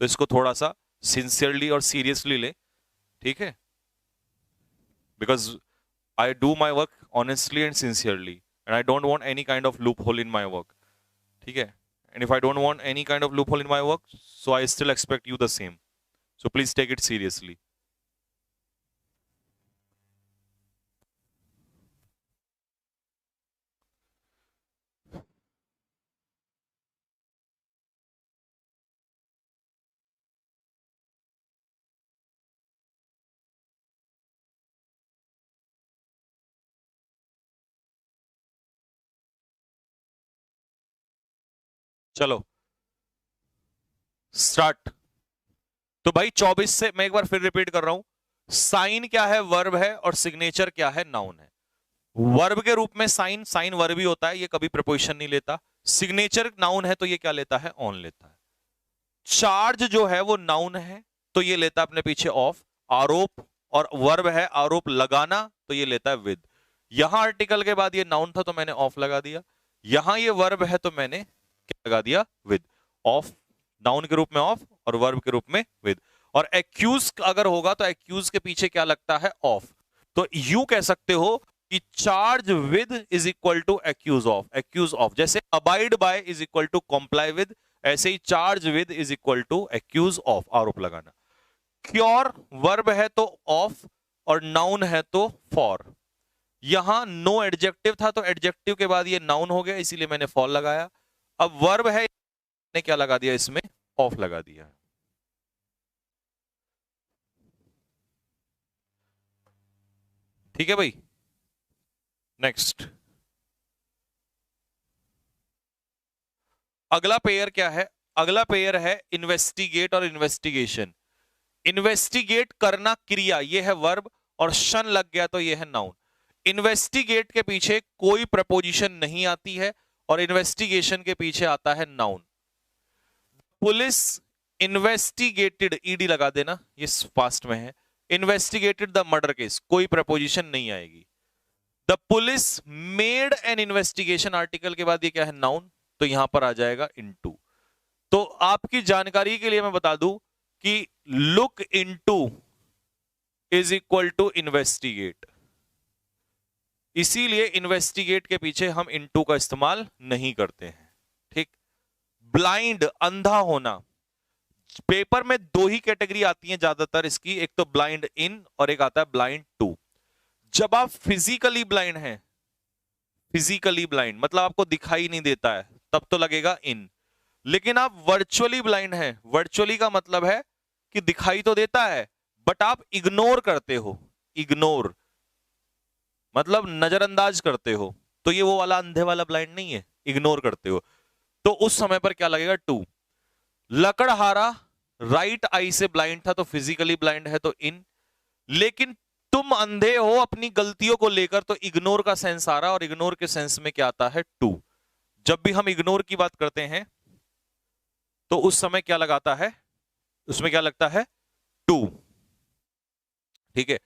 तो इसको थोड़ा सा सिंसियरली और सीरियसली ले। ठीक है, because I do my work honestly and sincerely, and I don't want any kind of loop hole in my work. ठीक है, and if I don't want any kind of loop hole in my work, so I still expect you the same. So please take it seriously. चलो स्टार्ट। तो भाई 24 से मैं एक बार फिर रिपीट कर रहा हूं। साइन क्या है? वर्ब है। और सिग्नेचर क्या है? नाउन है। वर्ब के रूप में साइन, साइन वर्ब ही होता है, ये कभी प्रपोजिशन नहीं लेता। सिग्नेचर नाउन है तो ये क्या लेता है? ऑन लेता है। चार्ज जो है वो नाउन है, तो ये लेता है अपने पीछे ऑफ। आरोप और वर्ब है आरोप लगाना, तो ये लेता है विद। यहां आर्टिकल के बाद ये नाउन था तो मैंने ऑफ लगा दिया। यहां ये वर्ब है तो मैंने क्या लगा दिया? विद। ऑफ, नाउन के रूप में ऑफ और वर्ब के रूप में विद। और एक्यूज अगर होगा तो एक्यूज के पीछे क्या लगता है? ऑफ। तो यू कह सकते हो कि charge with is equal to accuse of. Accuse of, जैसे abide by is equal to comply with, ऐसे ही charge with is equal to accuse of, आरोप लगाना। क्योर वर्ब है तो ऑफ और नाउन है तो फॉर। यहां नो एडजेक्टिव था तो एडजेक्टिव के बाद ये नाउन हो गया, इसीलिए मैंने फॉर लगाया। अब वर्ब है, मैंने क्या लगा दिया इसमें? ऑफ लगा दिया। ठीक है भाई, नेक्स्ट। अगला पेयर क्या है? अगला पेयर है इन्वेस्टिगेट और इन्वेस्टिगेशन। इन्वेस्टिगेट करना क्रिया, ये है वर्ब, और शन लग गया तो ये है नाउन। इन्वेस्टिगेट के पीछे कोई प्रपोजिशन नहीं आती है और इन्वेस्टिगेशन के पीछे आता है नाउन। पुलिस इन्वेस्टिगेटेड, ईडी लगा देना, ये फास्ट में है। इन्वेस्टिगेटेड द मर्डर केस, कोई प्रपोजिशन नहीं आएगी। The police made an investigation, article के बाद ये क्या है? नाउन, तो यहां पर आ जाएगा इनटू। तो आपकी जानकारी के लिए मैं बता दूं कि look into is equal to investigate, इसीलिए इन्वेस्टिगेट के पीछे हम इनटू का इस्तेमाल नहीं करते हैं। ठीक। ब्लाइंड, अंधा होना, पेपर में दो ही कैटेगरी आती हैं ज्यादातर इसकी, एक तो ब्लाइंड इन और एक आता है ब्लाइंड टू। जब आप फिजिकली ब्लाइंड हैं, फिजिकली ब्लाइंड मतलब आपको दिखाई नहीं देता है, तब तो लगेगा इन। लेकिन आप वर्चुअली ब्लाइंड हैं, वर्चुअली का मतलब है कि दिखाई तो देता है बट आप इग्नोर करते हो, इग्नोर मतलब नजरअंदाज करते हो, तो ये वो वाला अंधे वाला ब्लाइंड नहीं है, इग्नोर करते हो, तो उस समय पर क्या लगेगा? टू। लकड़हारा राइट आई से ब्लाइंड था तो फिजिकली ब्लाइंड है तो इन। लेकिन तुम अंधे हो अपनी गलतियों को लेकर, तो इग्नोर का सेंस आ रहा, और इग्नोर के सेंस में क्या आता है? टू। जब भी हम इग्नोर की बात करते हैं तो उस समय क्या लगाता है? उसमें क्या लगता है? टू। ठीक है।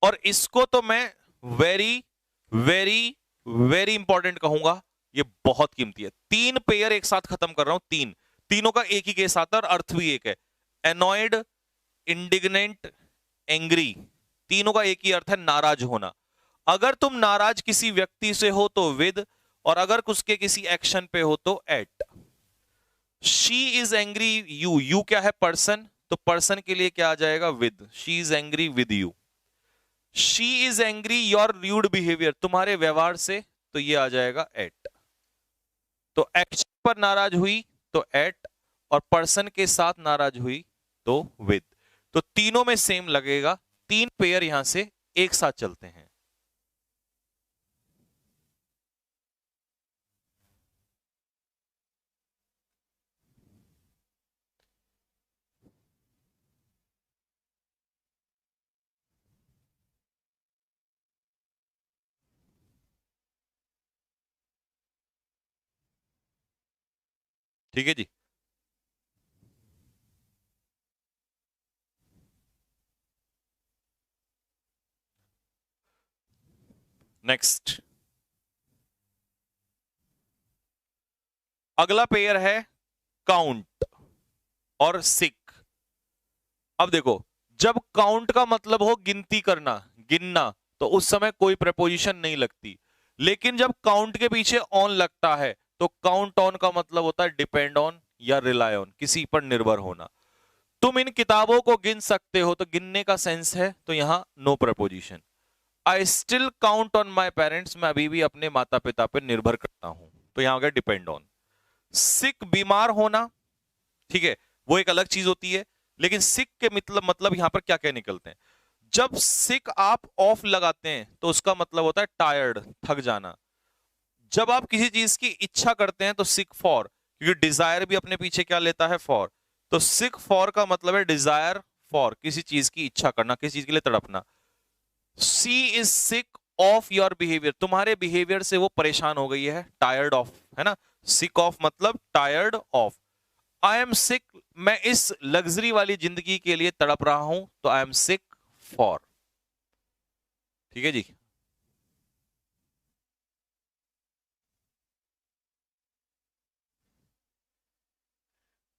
और इसको तो मैं वेरी वेरी वेरी इंपॉर्टेंट कहूंगा, ये बहुत कीमती है। तीन पेयर एक साथ खत्म कर रहा हूं, तीनों का एक ही केस आता है और अर्थ भी एक है। एनॉयड, इंडिग्नेंट, एंग्री, तीनों का एक ही अर्थ है, नाराज होना। अगर तुम नाराज किसी व्यक्ति से हो तो विद, और अगर उसके किसी एक्शन पे हो तो at. She is angry you, you क्या है? पर्सन, तो पर्सन के लिए क्या आ जाएगा? With. She is angry with you. She is angry your rude behaviour, तुम्हारे व्यवहार से, तो ये आ जाएगा एट। तो एक्शन पर नाराज हुई तो एट, और पर्सन के साथ नाराज हुई तो विद। तो तीनों में सेम लगेगा, तीन पेयर यहां से एक साथ चलते हैं। ठीक है जी। नेक्स्ट, अगला पेयर है काउंट और सिक। अब देखो, जब काउंट का मतलब हो गिनती करना, गिनना, तो उस समय कोई प्रपोजिशन नहीं लगती। लेकिन जब काउंट के पीछे ऑन लगता है तो काउंट ऑन का मतलब होता है डिपेंड ऑन या रिलाय ऑन, किसी पर निर्भर होना। तुम इन किताबों को गिन सकते हो, तो गिनने का सेंस है, तो यहां no preposition. I still count on my parents, मैं अभी भी अपने माता पिता पर निर्भर करता हूं, तो यहां हो गया डिपेंड ऑन। सिक, बीमार होना, ठीक है, वो एक अलग चीज होती है। लेकिन सिक के मतलब यहां पर क्या क्या निकलते हैं? जब सिक आप ऑफ लगाते हैं तो उसका मतलब होता है टायर्ड, थक जाना। जब आप किसी चीज की इच्छा करते हैं तो सिक फॉर, क्योंकि डिजायर भी अपने पीछे क्या लेता है? फॉर। तो सिक फॉर का मतलब है डिजायर फॉर, किसी चीज की इच्छा करना, किसी चीज के लिए तड़पना। She is sick of your behaviour, तुम्हारे बिहेवियर से वो परेशान हो गई है, टायर्ड ऑफ, है ना? सिक ऑफ मतलब tired of. I am sick, मैं इस लग्जरी वाली जिंदगी के लिए तड़प रहा हूं, तो आई एम सिक फॉर। ठीक है जी।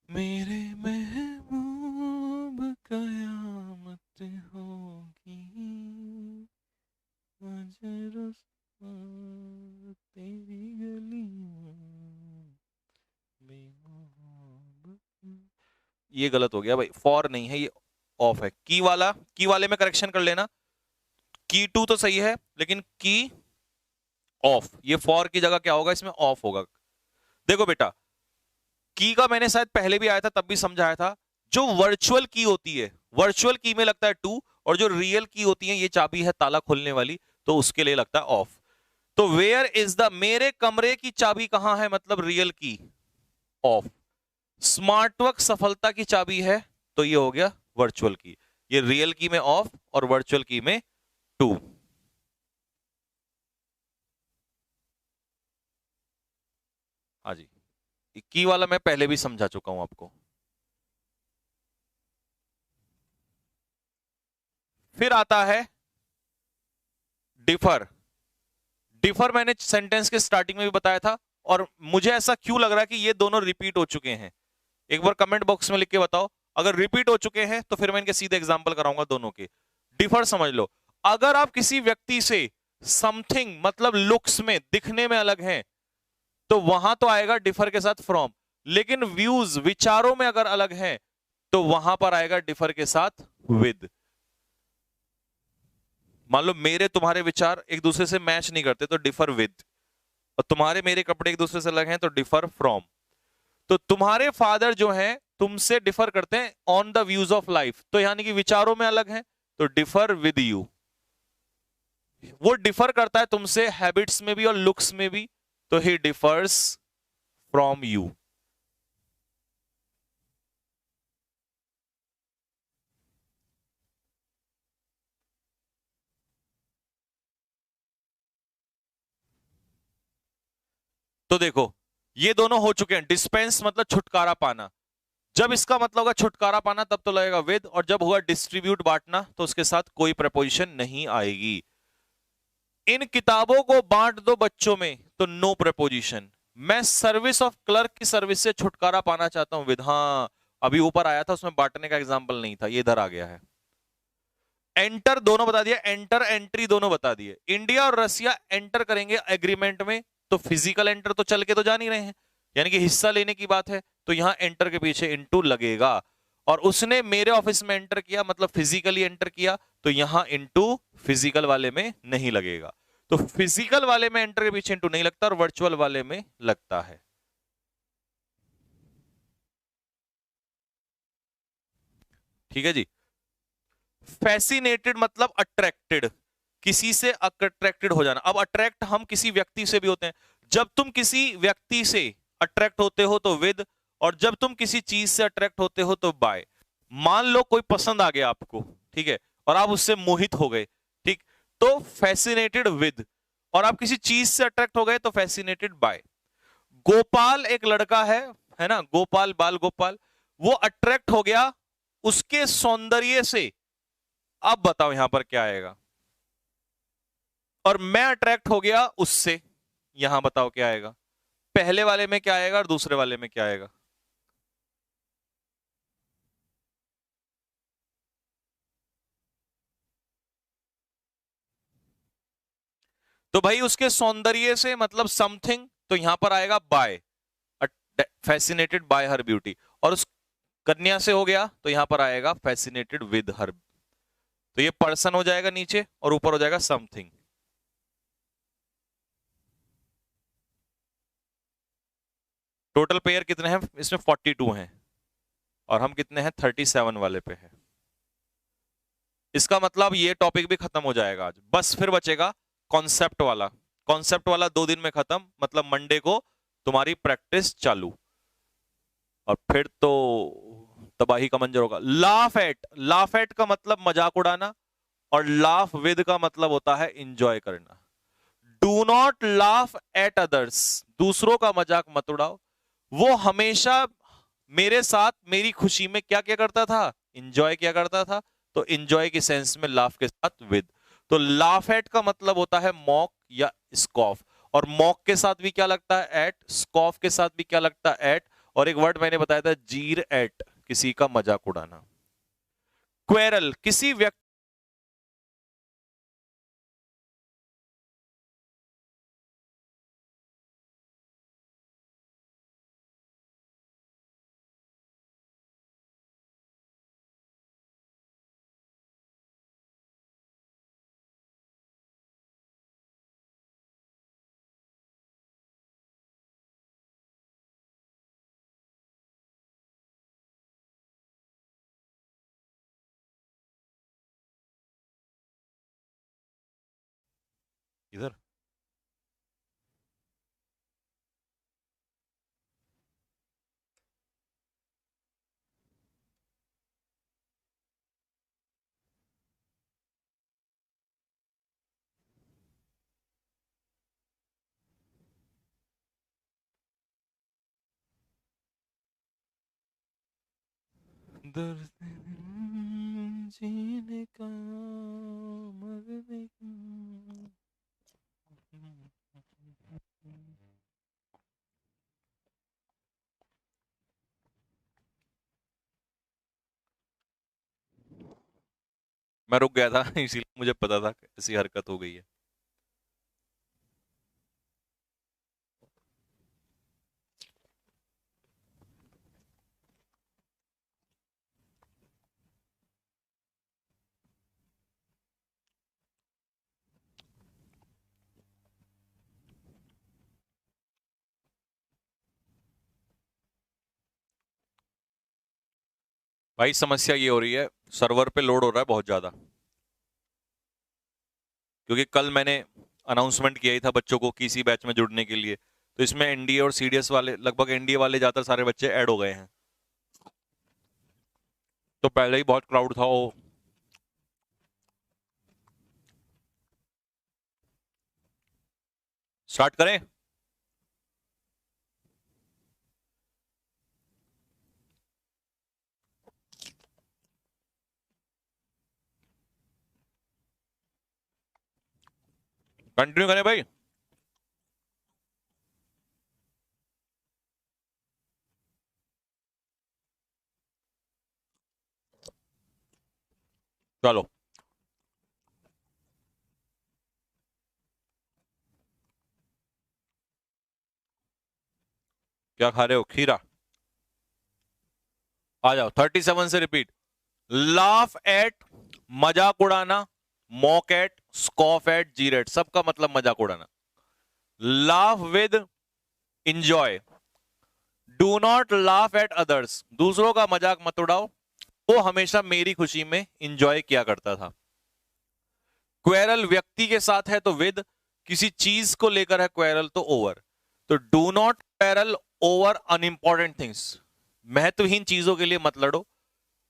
मेरे महबूब कयामत होगी, तेरी गलियों में। ये गलत हो गया भाई, फॉर नहीं है, ये ऑफ है। की वाला, की वाले में करेक्शन कर लेना। की टू तो सही है, लेकिन की ऑफ, ये फॉर की जगह क्या होगा? इसमें ऑफ होगा। देखो बेटा, की का मैंने शायद पहले भी आया था, तब भी समझाया था। जो वर्चुअल की होती है, वर्चुअल की में लगता है टू, और जो रियल की होती है, ये चाबी है ताला खोलने वाली, तो उसके लिए लगता है ऑफ। तो वेयर इज द, मेरे कमरे की चाबी कहां है, मतलब रियल की, ऑफ। स्मार्ट वर्क सफलता की चाबी है, तो ये हो गया वर्चुअल की। ये रियल की में ऑफ और वर्चुअल की में टू। हाँ जी, की वाला मैं पहले भी समझा चुका हूं आपको। फिर आता है डिफर। डिफर मैंने सेंटेंस के स्टार्टिंग में भी बताया था, और मुझे ऐसा क्यों लग रहा है कि ये दोनों रिपीट हो चुके हैं, एक बार कमेंट बॉक्स में लिख के बताओ। अगर रिपीट हो चुके हैं तो फिर मैं इनके सीधे एग्जांपल कराऊंगा दोनों के। डिफर समझ लो, अगर आप किसी व्यक्ति से समथिंग मतलब लुक्स में, दिखने में अलग हैं, तो वहां तो आएगा डिफर के साथ फ्रॉम। लेकिन व्यूज, विचारों में अगर अलग हैं, तो वहां पर आएगा डिफर के साथ विद। मान लो मेरे तुम्हारे विचार एक दूसरे से मैच नहीं करते, तो डिफर विद। और तुम्हारे मेरे कपड़े एक दूसरे से अलग हैं, तो डिफर फ्रॉम। तो तुम्हारे फादर जो हैं तुमसे डिफर करते हैं on the views of life, तो यानी कि विचारों में अलग हैं, तो डिफर विद यू। वो डिफर करता है तुमसे हैबिट्स में भी और लुक्स में भी, तो ही डिफर्स फ्रॉम यू। तो देखो, ये दोनों हो चुके हैं। डिस्पेंस मतलब छुटकारा पाना, जब इसका मतलब होगा छुटकारा पाना तब तो लगेगा विद, और जब हुआ डिस्ट्रीब्यूट बांटना तो उसके साथ कोई प्रपोजिशन नहीं आएगी। इन किताबों को बांट दो बच्चों में, तो नो प्रपोजिशन। मैं सर्विस ऑफ क्लर्क की सर्विस से छुटकारा पाना चाहता हूं विद। हाँ, अभी ऊपर आया था उसमें बांटने का एग्जाम्पल नहीं था, ये इधर आ गया है। एंटर दोनों बता दिया, एंटर एंट्री दोनों बता दिए। इंडिया और रसिया एंटर करेंगे एग्रीमेंट में, तो फिजिकल एंटर तो चल के तो जा नहीं रहे हैं, यानी कि हिस्सा लेने की बात है, तो यहां एंटर के पीछे इनटू लगेगा। और उसने मेरे ऑफिस में एंटर किया मतलब फिजिकली एंटर किया, तो यहां इनटू फिजिकल वाले में नहीं लगेगा। तो फिजिकल वाले में एंटर के पीछे इनटू नहीं लगता, और वर्चुअल वाले में लगता है। ठीक है जी। फैसिनेटेड मतलब अट्रैक्टेड, किसी से अट्रैक्टेड हो जाना। अब अट्रैक्ट हम किसी व्यक्ति से भी होते हैं। जब तुम किसी व्यक्ति से अट्रैक्ट होते हो तो विद, और जब तुम किसी चीज से अट्रैक्ट होते हो तो बाय। मान लो कोई पसंद आ गया आपको, ठीक है, और आप उससे मोहित हो गए, ठीक, तो फैसिनेटेड विद। और आप किसी चीज से अट्रैक्ट हो गए तो फैसिनेटेड बाय। गोपाल एक लड़का है ना, गोपाल, बाल गोपाल, वो अट्रैक्ट हो गया उसके सौंदर्य से। अब बताओ यहां पर क्या आएगा। और मैं अट्रैक्ट हो गया उससे, यहां बताओ क्या आएगा। पहले वाले में क्या आएगा और दूसरे वाले में क्या आएगा। तो भाई उसके सौंदर्य से मतलब समथिंग, तो यहां पर आएगा by, fascinated by her beauty. और उस कन्या से हो गया तो यहां पर आएगा फैसिनेटेड विद हर। तो ये पर्सन हो जाएगा नीचे, और ऊपर हो जाएगा समथिंग। टोटल पेयर कितने हैं इसमें, 42 हैं, और हम कितने हैं, 37 वाले पे हैं। इसका मतलब ये टॉपिक भी खत्म हो जाएगा आज, बस फिर बचेगा कॉन्सेप्ट वाला। कॉन्सेप्ट वाला 2 दिन में खत्म, मतलब मंडे को तुम्हारी प्रैक्टिस चालू, और फिर तो तबाही का मंजर होगा। लाफ एट, लाफ एट का मतलब मजाक उड़ाना, और लाफ विद का मतलब होता है इंजॉय करना। Do not laugh at others, दूसरों का मजाक मत उड़ाओ। वो हमेशा मेरे साथ मेरी खुशी में क्या क्या करता था, इंजॉय क्या करता था। तो इंजॉय की सेंस में लाफ के साथ विद। तो लाफ एट का मतलब होता है मॉक या स्कॉफ, और मॉक के साथ भी क्या लगता है, एट। स्कॉफ के साथ भी क्या लगता है, एट। और एक वर्ड मैंने बताया था, जीर एट, किसी का मजाक उड़ाना। क्वेरल किसी व्यक्ति, इधर दर्द जीने का मरने का। मैं रुक गया था इसीलिए मुझे पता था ऐसी हरकत हो गई है। भाई समस्या ये हो रही है, सर्वर पे लोड हो रहा है बहुत ज्यादा, क्योंकि कल मैंने अनाउंसमेंट किया ही था बच्चों को किसी बैच में जुड़ने के लिए, तो इसमें एनडीए और सीडीएस वाले, लगभग एनडीए वाले ज्यादातर सारे बच्चे ऐड हो गए हैं। तो पहले ही बहुत क्राउड था वो। स्टार्ट करें? कंटिन्यू करें भाई? चलो। क्या खा रहे हो? खीरा? आ जाओ 37 से रिपीट। लाफ एट, मजाक उड़ाना, मॉक एट, स्कॉफ एट, जीर एट, सबका मतलब मजाक उड़ाना। Laugh with, enjoy. Do not laugh at others, दूसरों का मजाक मत उड़ाओ, वो हमेशा मेरी खुशी में इंजॉय किया करता था। क्वेरल व्यक्ति के साथ है तो विद, किसी चीज को लेकर है क्वेरल तो ओवर। तो do not quarrel over unimportant things, महत्वहीन चीजों के लिए मत लड़ो।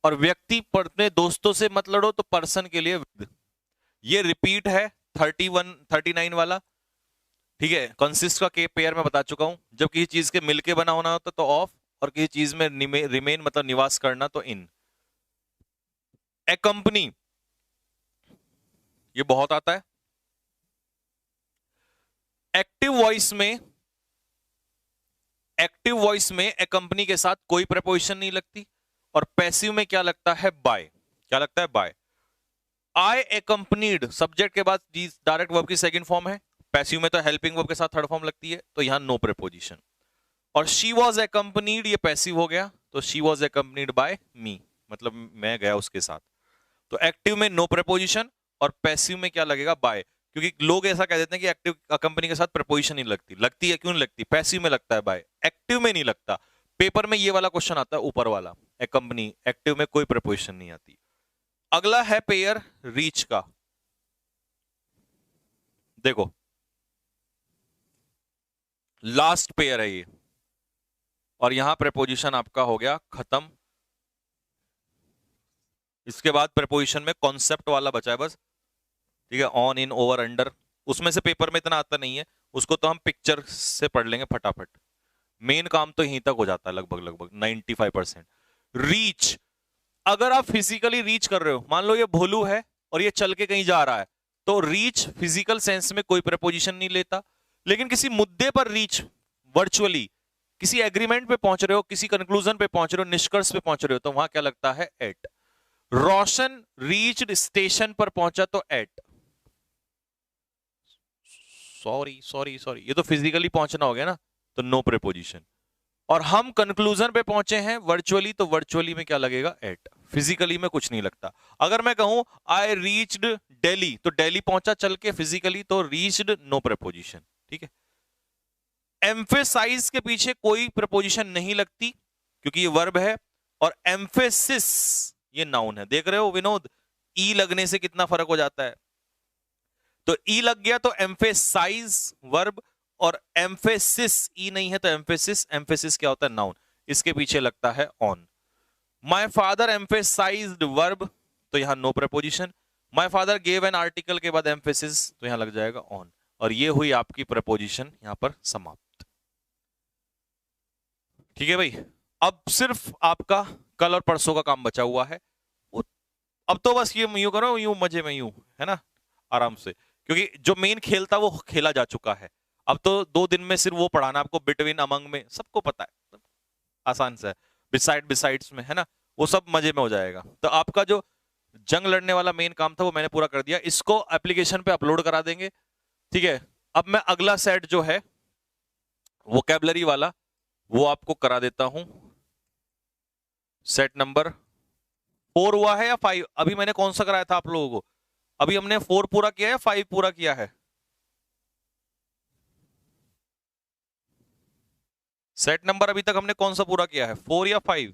और व्यक्ति पर अपने दोस्तों से मत लड़ो, तो पर्सन के लिए विद। ये रिपीट है 31 39 वाला, ठीक है। कंसिस्ट का के पेयर में बता चुका हूं, जब किसी चीज के मिलके बना होना होता तो ऑफ, और किसी चीज में रिमेन मतलब निवास करना तो इन। ए कंपनी, ये बहुत आता है। एक्टिव वॉइस में, एक्टिव वॉइस में ए कंपनी के साथ कोई प्रपोजिशन नहीं लगती। और पैसिव में क्या लगता है? बाय। क्या लगता है? बाय। आई एकम्पनीड, सब्जेक्ट के बाद डायरेक्ट वर्ब की सेकंड फॉर्म है। पैसिव में तो हेल्पिंग वर्ब के साथ थर्ड फॉर्म लगती है, तो यहां नो प्रीपोजिशन। और शी वॉज एकम्पनीड, ये पैसिव हो गया, तो शी वॉज एकम्पनीड बाय मी, मतलब मैं गया उसके साथ। तो एक्टिव में नो प्रीपोजिशन, और पैसिव में क्या लगेगा? बाय। क्योंकि लोग ऐसा कह देते हैं कि एक्टिव कंपनी के साथ प्रपोजिशन नहीं लगती, लगती है, क्यों नहीं लगती? पैसिव में लगता है बाय, एक्टिव में नहीं लगता। पेपर में ये वाला क्वेश्चन आता है ऊपर वाला, ए कंपनी, एक्टिव में कोई प्रपोजिशन नहीं आती। अगला है पेयर रीच का। देखो लास्ट पेयर है ये, और यहां प्रपोजिशन आपका हो गया खत्म। इसके बाद प्रपोजिशन में कॉन्सेप्ट वाला बचा है बस, ठीक है। ऑन, इन, ओवर, अंडर, उसमें से पेपर में इतना आता नहीं है, उसको तो हम पिक्चर से पढ़ लेंगे फटाफट। मेन काम तो यहीं तक हो जाता है लगभग लगभग 95%। रीच, अगर आप फिजिकली रीच कर रहे हो, मान लो ये भोलू है और ये चल के कहीं जा रहा है, तो रीच फिजिकल सेंस में कोई प्रपोजिशन नहीं लेता। लेकिन किसी मुद्दे पर रीच वर्चुअली, किसी एग्रीमेंट पे पहुंच रहे हो, किसी कंक्लूजन पे पहुंच रहे हो, निष्कर्ष पे पहुंच रहे हो, तो वहां क्या लगता है? एट। रोशन रीच्ड स्टेशन पर पहुंचा तो एट। सॉरी सॉरी सॉरी, ये तो फिजिकली पहुंचना हो गया ना, तो नो प्रीपोजिशन। और हम कंक्लूजन पे पहुंचे हैं वर्चुअली, तो वर्चुअली में क्या लगेगा? एट। फिजिकली में कुछ नहीं लगता। अगर मैं कहूं आई रीच्ड दिल्ली, तो दिल्ली पहुंचा चल के फिजिकली, तो रीच्ड नो प्रपोजिशन, ठीक है। एम्फेसाइज के पीछे कोई प्रपोजिशन नहीं लगती, क्योंकि ये वर्ब है। और एम्फेसिस ये नाउन है, देख रहे हो विनोद, ई लगने से कितना फर्क हो जाता है। तो ई लग गया तो एम्फेसाइज वर्ब, और एम्फेसिस ई नहीं है तो एम्फेसिस, एम्फेसिस क्या होता है? नाउन, इसके पीछे लगता है on. My father emphasised verb, तो यहां no preposition. My father gave an article के बाद एम्फेसिस, तो यहां लग जाएगा ऑन। और ये हुई आपकी प्रपोजिशन यहां पर समाप्त, ठीक है भाई। अब सिर्फ आपका कल और परसों का काम बचा हुआ है। वो अब तो बस ये यूं करो, यूं मजे में यूं, है ना, आराम से, क्योंकि जो मेन खेल था वो खेला जा चुका है। अब तो 2 दिन में सिर्फ वो पढ़ाना आपको, बिटवीन अमंग में सबको पता है, आसान सा है, बिसाइड्स में, है ना, वो सब मजे में हो जाएगा। तो आपका जो जंग लड़ने वाला मेन काम था वो मैंने पूरा कर दिया, इसको एप्लीकेशन पे अपलोड करा देंगे, ठीक है। अब मैं अगला सेट जो है वोकैबुलरी वाला वो आपको करा देता हूं। सेट नंबर 4 हुआ है या 5? अभी मैंने कौन सा कराया था आप लोगों को? अभी हमने 4 पूरा किया है, 5 पूरा किया है? सेट नंबर अभी तक हमने कौन सा पूरा किया है, 4 या 5?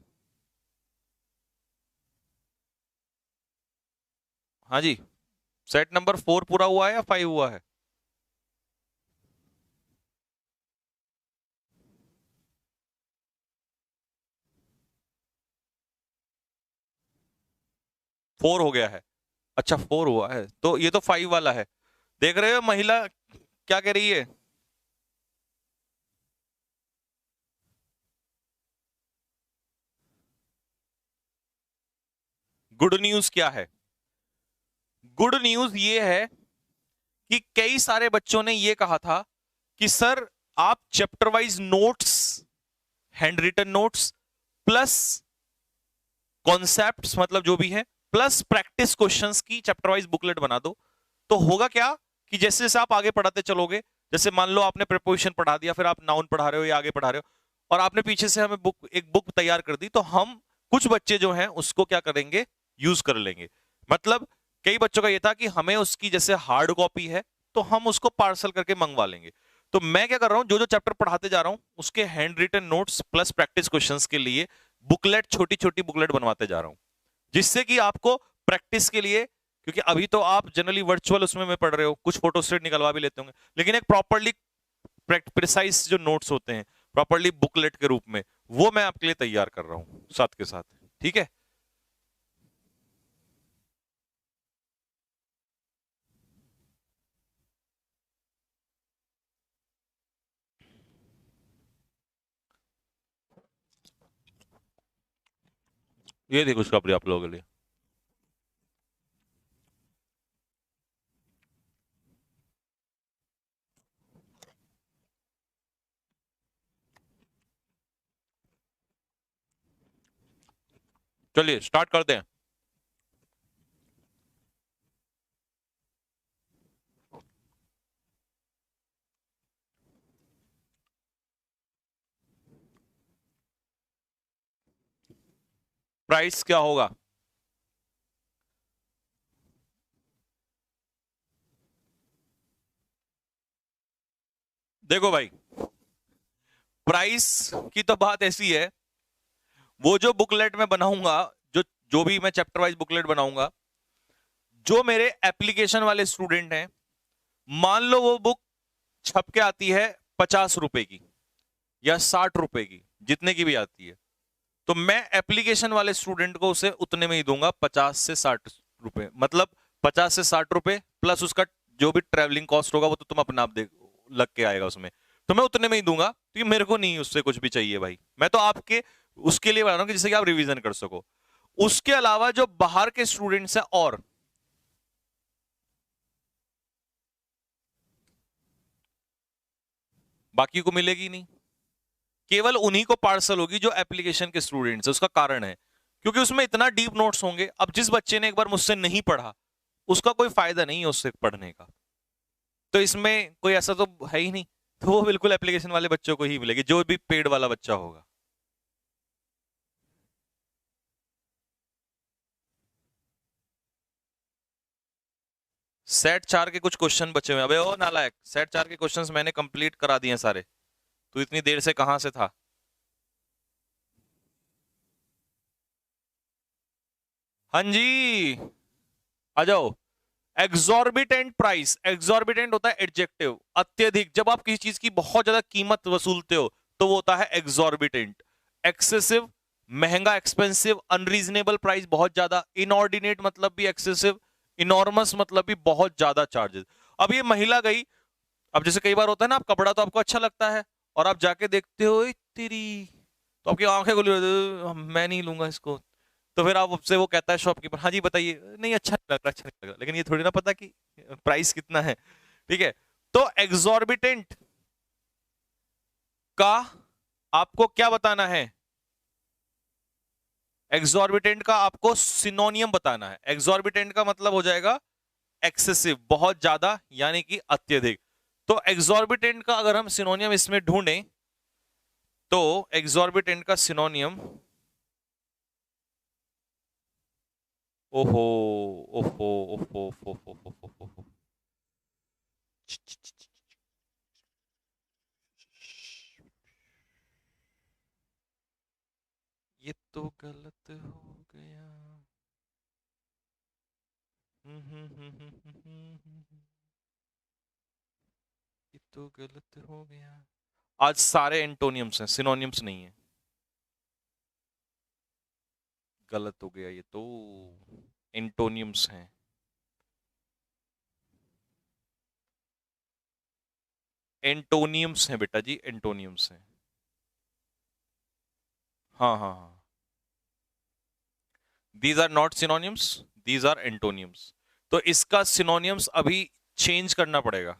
हाँ जी, सेट नंबर 4 पूरा हुआ है या 5 हुआ है? फोर हो गया है, अच्छा 4 हुआ है, तो ये तो 5 वाला है। देख रहे हो महिला क्या कह रही है? गुड न्यूज क्या है? गुड न्यूज ये है कि कई सारे बच्चों ने ये कहा था कि सर आप chapter wise notes, hand written notes plus concepts, मतलब जो भी है, प्लस प्रैक्टिस क्वेश्चंस की चैप्टर वाइज बुकलेट बना दो। तो होगा क्या कि जैसे जैसे आप आगे पढ़ाते चलोगे, जैसे मान लो आपने प्रीपोजिशन पढ़ा दिया, फिर आप नाउन पढ़ा रहे हो या आगे पढ़ा रहे हो, और आपने पीछे से हमें एक बुक तैयार कर दी, तो हम कुछ बच्चे जो हैं उसको क्या करेंगे, यूज कर लेंगे। मतलब कई बच्चों का ये था कि हमें उसकी जैसे हार्ड कॉपी है तो हम उसको पार्सल करके मंगवा लेंगे। तो मैं क्या कर रहा हूं, जो जो चैप्टर पढ़ाते जा रहा हूं उसके hand written notes plus practice questions के लिए बुकलेट, छोटी छोटी बुकलेट बनवाते जा रहा हूं, जिससे कि आपको प्रैक्टिस के लिए, क्योंकि अभी तो आप जनरली वर्चुअल उसमें में पढ़ रहे हो, कुछ फोटो स्टेट निकलवा भी लेते होंगे, लेकिन एक प्रॉपरली प्रिसाइज जो नोट्स होते हैं प्रॉपरली बुकलेट के रूप में, वो मैं आपके लिए तैयार कर रहा हूं साथ के साथ, ठीक है। ये देखो उसका आप लोगों के लिए। चलिए स्टार्ट करते हैं। प्राइस क्या होगा? देखो भाई, प्राइस की तो बात ऐसी है, वो जो बुकलेट में बनाऊंगा, जो जो भी मैं चैप्टर वाइज बुकलेट बनाऊंगा, जो मेरे एप्लीकेशन वाले स्टूडेंट हैं, मान लो वो बुक छप के आती है 50 रुपए की या 60 रुपए की, जितने की भी आती है, तो मैं एप्लीकेशन वाले स्टूडेंट को उसे उतने में ही दूंगा, 50 से 60 रुपए, मतलब 50 से 60 रुपए प्लस उसका जो भी ट्रेवलिंग कॉस्ट होगा वो तो तुम अपने आप देख, लग के आएगा उसमें, तो मैं उतने में ही दूंगा, क्योंकि मेरे को नहीं उससे कुछ भी चाहिए भाई, मैं तो आपके उसके लिए बना रहा हूं कि जिससे कि आप रिवीजन कर सको। उसके अलावा जो बाहर के स्टूडेंट्स हैं, और बाकी को मिलेगी नहीं, केवल उन्हीं को पार्सल होगी जो एप्लीकेशन के स्टूडेंट्स है। उसका कारण है क्योंकि उसमें इतना डीप नोट्स होंगे, अब जिस बच्चे ने एक बार मुझसे नहीं पढ़ा उसका कोई फायदा नहीं है उससे पढ़ने का, तो इसमें कोई ऐसा तो है ही नहीं, तो वो बिल्कुल एप्लीकेशन वाले बच्चों को ही मिलेगी, जो भी पेड वाला बच्चा होगा। सेट 4 के कुछ क्वेश्चन बचे हुए हैं। अबे ओ नालायक, सेट 4 के क्वेश्चंस मैंने कंप्लीट करा दिए हैं सारे, तू इतनी देर से कहां से था? हाँ जी, आ जाओ। एग्जॉर्बिटेंट प्राइस, एग्जॉर्बिटेंट होता है एडजेक्टिव, अत्यधिक, जब आप किसी चीज की बहुत ज्यादा कीमत वसूलते हो तो वो होता है एग्जॉर्बिटेंट। एक्सेसिव, महंगा, एक्सपेंसिव, अनरीजनेबल प्राइस, बहुत ज्यादा, इनऑर्डिनेट मतलब भी एक्सेसिव, इनॉर्मस मतलब भी बहुत ज्यादा चार्जेस। अब ये महिला गई, अब जैसे कई बार होता है ना, आप कपड़ा तो आपको अच्छा लगता है और आप जाके देखते हो, "ए तेरी तो आपकी आंखें खुली मैं नहीं लूंगा इसको। तो फिर आप उससे वो कहता है शॉपकीपर, हाँ जी बताइए, नहीं अच्छा नहीं लग रहा, अच्छा नहीं लग रहा, लेकिन ये थोड़ी ना पता कि प्राइस कितना है। ठीक है, तो एग्जॉर्बिटेंट का आपको क्या बताना है? एग्जॉर्बिटेंट का आपको सिनोनियम बताना है। एग्जॉर्बिटेंट का मतलब हो जाएगा एक्सेसिव, बहुत ज्यादा, यानी कि अत्यधिक। तो एग्जॉर्बिटेंट का अगर हम सिनोनियम इसमें ढूंढें, तो एग्जॉर्बिटेंट का सिनोनियम, ओहो ओहो ओहो ओहो ओहो ओहो, ये तो गलत हो गया। ये तो गलत हो गया। आज सारे एंटोनियम्स हैं, सिनोनियम्स नहीं है। गलत हो गया, ये तो एंटोनियम्स हैं। एंटोनियम्स हैं बेटा जी, एंटोनियम्स हैं। हाँ हाँ हाँ, these are not synonyms, these are antonyms. तो इसका सिनोनियम्स अभी चेंज करना पड़ेगा।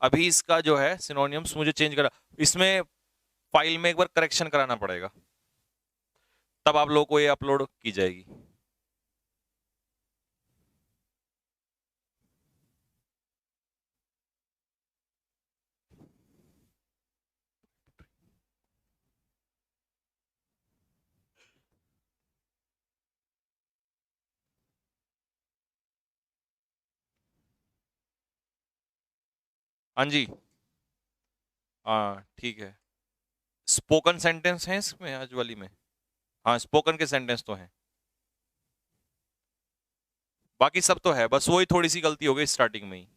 अभी इसका जो है सिनोनियम्स मुझे चेंज करा, इसमें फाइल में एक बार करेक्शन कराना पड़ेगा, तब आप लोगों को ये अपलोड की जाएगी। हाँ जी, हाँ ठीक है। स्पोकन सेंटेंस है इसमें आज वाली में? हाँ, स्पोकन के सेंटेंस तो हैं, बाकी सब तो है, बस वही थोड़ी सी गलती हो गई स्टार्टिंग में ही।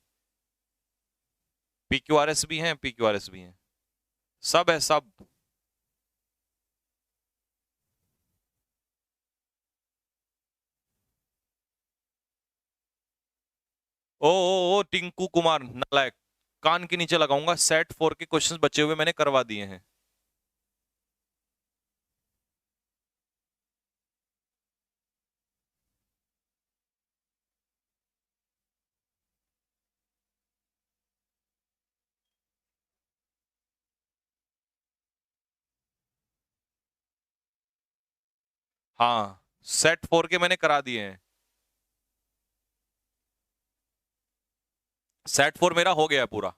PQRS भी हैं, PQRS भी हैं, सब है सब। ओ टिंकू कुमार नालायक, कान के नीचे लगाऊंगा। सेट 4 के क्वेश्चंस बचे हुए मैंने करवा दिए हैं। हाँ, सेट 4 के मैंने करा दिए हैं। सेट 4 मेरा हो गया है पूरा।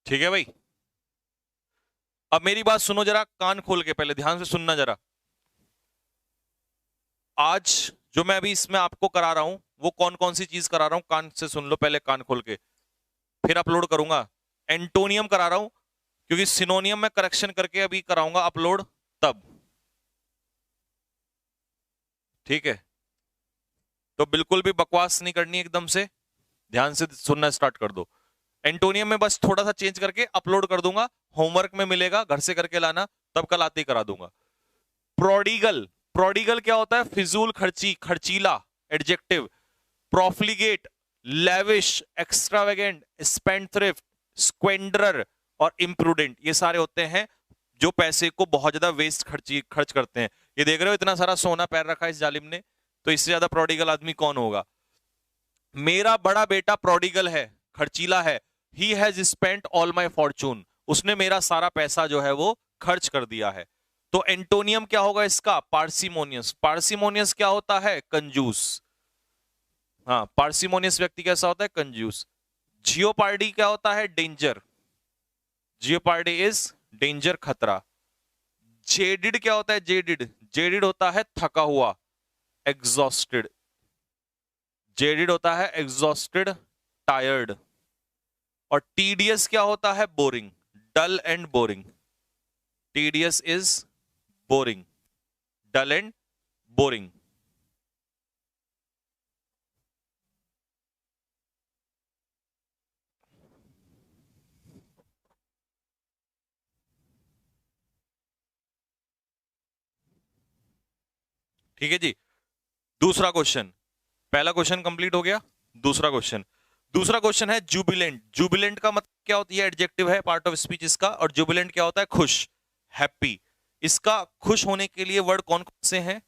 ठीक है भाई, अब मेरी बात सुनो जरा, कान खोल के पहले ध्यान से सुनना जरा। आज जो मैं अभी इसमें आपको करा रहा हूं, वो कौन कौन सी चीज करा रहा हूं, कान से सुन लो पहले, कान खोल के, फिर अपलोड करूंगा। एंटोनियम करा रहा हूं, क्योंकि सिनोनियम में करेक्शन करके अभी कराऊंगा अपलोड, तब। ठीक है, तो बिल्कुल भी बकवास नहीं करनी एकदम से, ध्यान से सुनना स्टार्ट कर दो। एंटोनियम में बस थोड़ा सा चेंज करके अपलोड कर दूंगा, होमवर्क में मिलेगा, घर से करके लाना, तब कल आते ही करा दूंगा। प्रोडिगल, प्रोडिगल क्या होता है? फिजूल खर्ची, खर्चीला, एडजेक्टिव। प्रोफ्लिगेट, लेविश, एक्स्ट्रावेगेंट, स्पेंडथ्रिफ्ट, स्क्वेंडरर और इम्प्रूडेंट, ये सारे होते हैं जो पैसे को बहुत ज्यादा वेस्ट खर्च करते हैं। ये देख रहे हो इतना सारा सोना पैर रखा है इस जालिम ने, तो इससे ज्यादा प्रोडिगल आदमी कौन होगा? मेरा बड़ा बेटा प्रोडिगल है, खर्चीला है। He has spent all my Fortune, उसने मेरा सारा पैसा जो है वो खर्च कर दिया है। तो एंटोनियम क्या होगा इसका? पार्सिमोनियस। पार्सिमोनियस क्या होता है? कंजूस। हाँ, पार्सिमोनियस व्यक्ति कैसा होता है? कंजूस। जियोपार्डी क्या होता है? डेंजर। जियोपार्डी इज डेंजर, खतरा। जेडिड क्या होता है? जेडिड, जेडिड होता है थका हुआ, एग्जॉस्टेड। जेडिड होता है एग्जॉस्टेड, टायर्ड। और टीडीएस क्या होता है? Boring, dull and boring. TDS is boring, dull and boring. ठीक है जी। दूसरा क्वेश्चन, पहला क्वेश्चन कंप्लीट हो गया। दूसरा क्वेश्चन है जुबिलेंट। जुबिलेंट का मतलब क्या होता है? एडजेक्टिव है, पार्ट ऑफ स्पीच इसका। और जुबिलेंट क्या होता है? खुश, हैप्पी। इसका खुश होने के लिए वर्ड कौन कौन से हैं?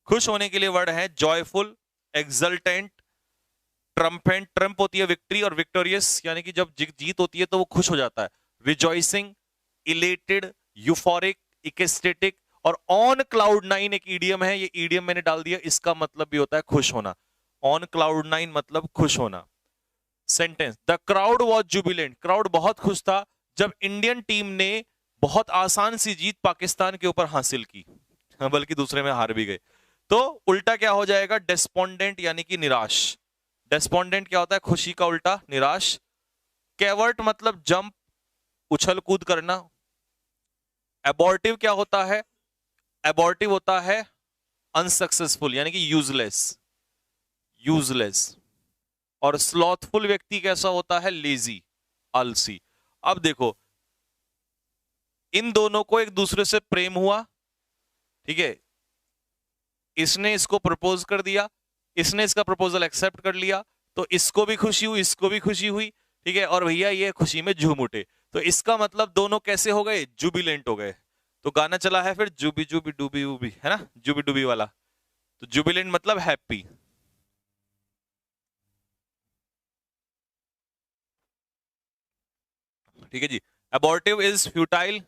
खुश होने के लिए वर्ड है जॉयफुल, एक्सल्टेंट, ट्रम्पेंट। ट्रम्प होती है विक्ट्री, और विक्टोरियस यानी कि जब जीत होती है तो वो खुश हो जाता है। Rejoicing, elated, euphoric, ecstatic. और ऑन क्लाउड नाइन एक ईडियम है, ये ईडियम मैंने डाल दिया, इसका मतलब भी होता है खुश होना। ऑन क्लाउड नाइन मतलब खुश होना। Sentence, the crowd was Jubilant. Crowd बहुत खुश था जब इंडियन टीम ने बहुत आसान सी जीत पाकिस्तान के ऊपर हासिल की, बल्कि दूसरे में हार भी गए। तो उल्टा क्या हो जाएगा? डेस्पोंडेंट यानी कि निराश। डेस्पोंडेंट क्या होता है? खुशी का उल्टा निराश। कैवर्ट मतलब जंप, उछल कूद करना। एबॉर्टिव क्या होता है? एबॉर्टिव होता है अनसक्सेसफुल यानी कि यूजलेस, यूजलेस। और स्लॉथफुल व्यक्ति कैसा होता है? लेजी, आलसी। अब देखो, इन दोनों को एक दूसरे से प्रेम हुआ, ठीक है, इसने इसको प्रपोज कर दिया, इसने इसका प्रपोजल एक्सेप्ट कर लिया, तो इसको भी खुशी हुई, इसको भी खुशी हुई, ठीक है, और भैया ये खुशी में झूम उठे। तो इसका मतलब दोनों कैसे हो गए? जुबिलेंट हो गए। तो गाना चला है फिर, जुबी जुबी डूबी उबी, है ना, जुबी डूबी वाला। तो जुबिलेंट मतलब हैप्पी। ठीक है जी। अबॉर्टिव इज फ्यूटाइल,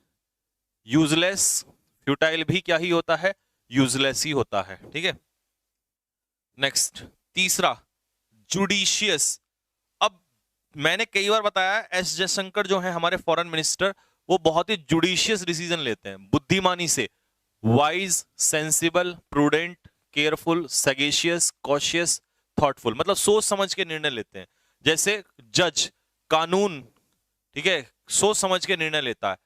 यूजलेस। फ्यूटाइल भी क्या ही होता है? यूजलेस ही होता है। ठीक है, नेक्स्ट तीसरा, जुडिशियस। अब मैंने कई बार बताया, एस जयशंकर जो है हमारे फॉरेन मिनिस्टर, वो बहुत ही जुडिशियस डिसीजन लेते हैं, बुद्धिमानी से। Wise, sensible, prudent, careful, sagacious, cautious, thoughtful, मतलब सोच समझ के निर्णय लेते हैं। जैसे जज, कानून, ठीक है, सोच समझ के निर्णय लेता है।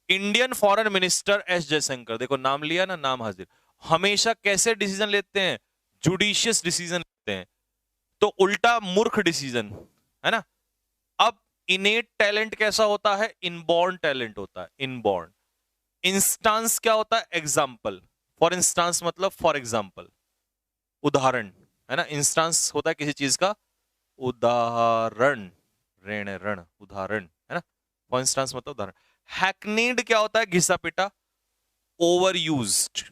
Indian foreign minister S Jaishankar, देखो नाम लिया ना, नाम हाजिर, हमेशा कैसे डिसीजन लेते हैं? जुडिशियस डिसीजन लेते हैं। तो उल्टा मूर्ख डिसीजन, है ना। अब इनेट टैलेंट कैसा होता है? इनबॉर्न टैलेंट होता है, इनबॉर्न। इंस्टांस क्या होता है? एग्जाम्पल। फॉर इंस्टांस मतलब फॉर एग्जाम्पल, उदाहरण, है ना। इंस्टांस होता है किसी चीज का उदाहरण, ऋण ऋण, उदाहरण, है ना। फॉर इंस्टांस मतलब उदाहरण। हैकनीड क्या होता है? घिसा पिटा, overused.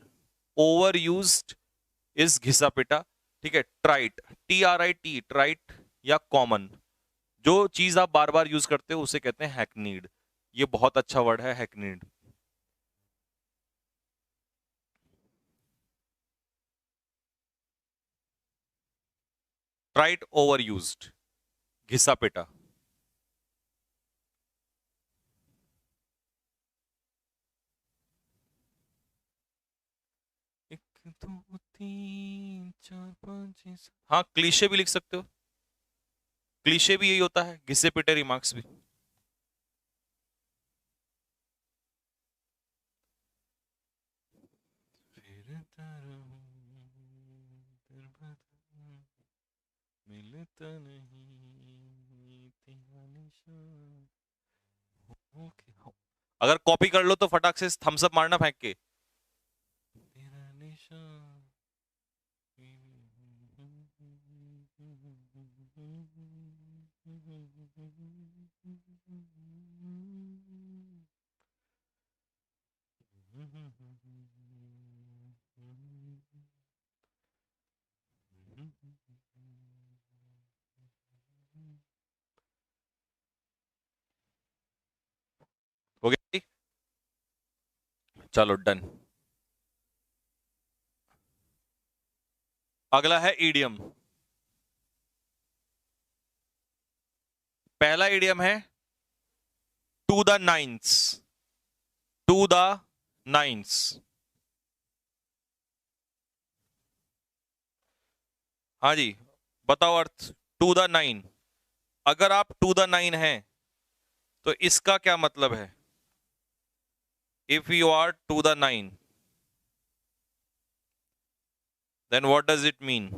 Overused is घिसा पिटा, ठीक है। ट्राइट, TRIT, ट्राइट या कॉमन, जो चीज आप बार बार यूज करते हो उसे कहते हैं हैकनीड। ये बहुत अच्छा वर्ड है, हैकनीड। ट्राइट, ओवर यूज्ड, घिसा पिटा। एक दो तीन चार पाँच छह सात, हाँ क्लीशे भी लिख सकते हो। क्लीशे भी यही होता है, घिसे पिटे रिमार्क्स भी। फिरता रहूं, मिलता नहीं तेरा निशान। ओके, अगर कॉपी कर लो तो फटाक से थम्स अप मारना फेंक के। तेरा निशान। हो गया जी? चलो डन। अगला है ईडियम। पहला ईडियम है to the nines. To the nines, हाँ जी, बताओ अर्थ। टू द नाइन, अगर आप टू द नाइन हैं तो इसका क्या मतलब है? If you are to the nine, then what does it mean?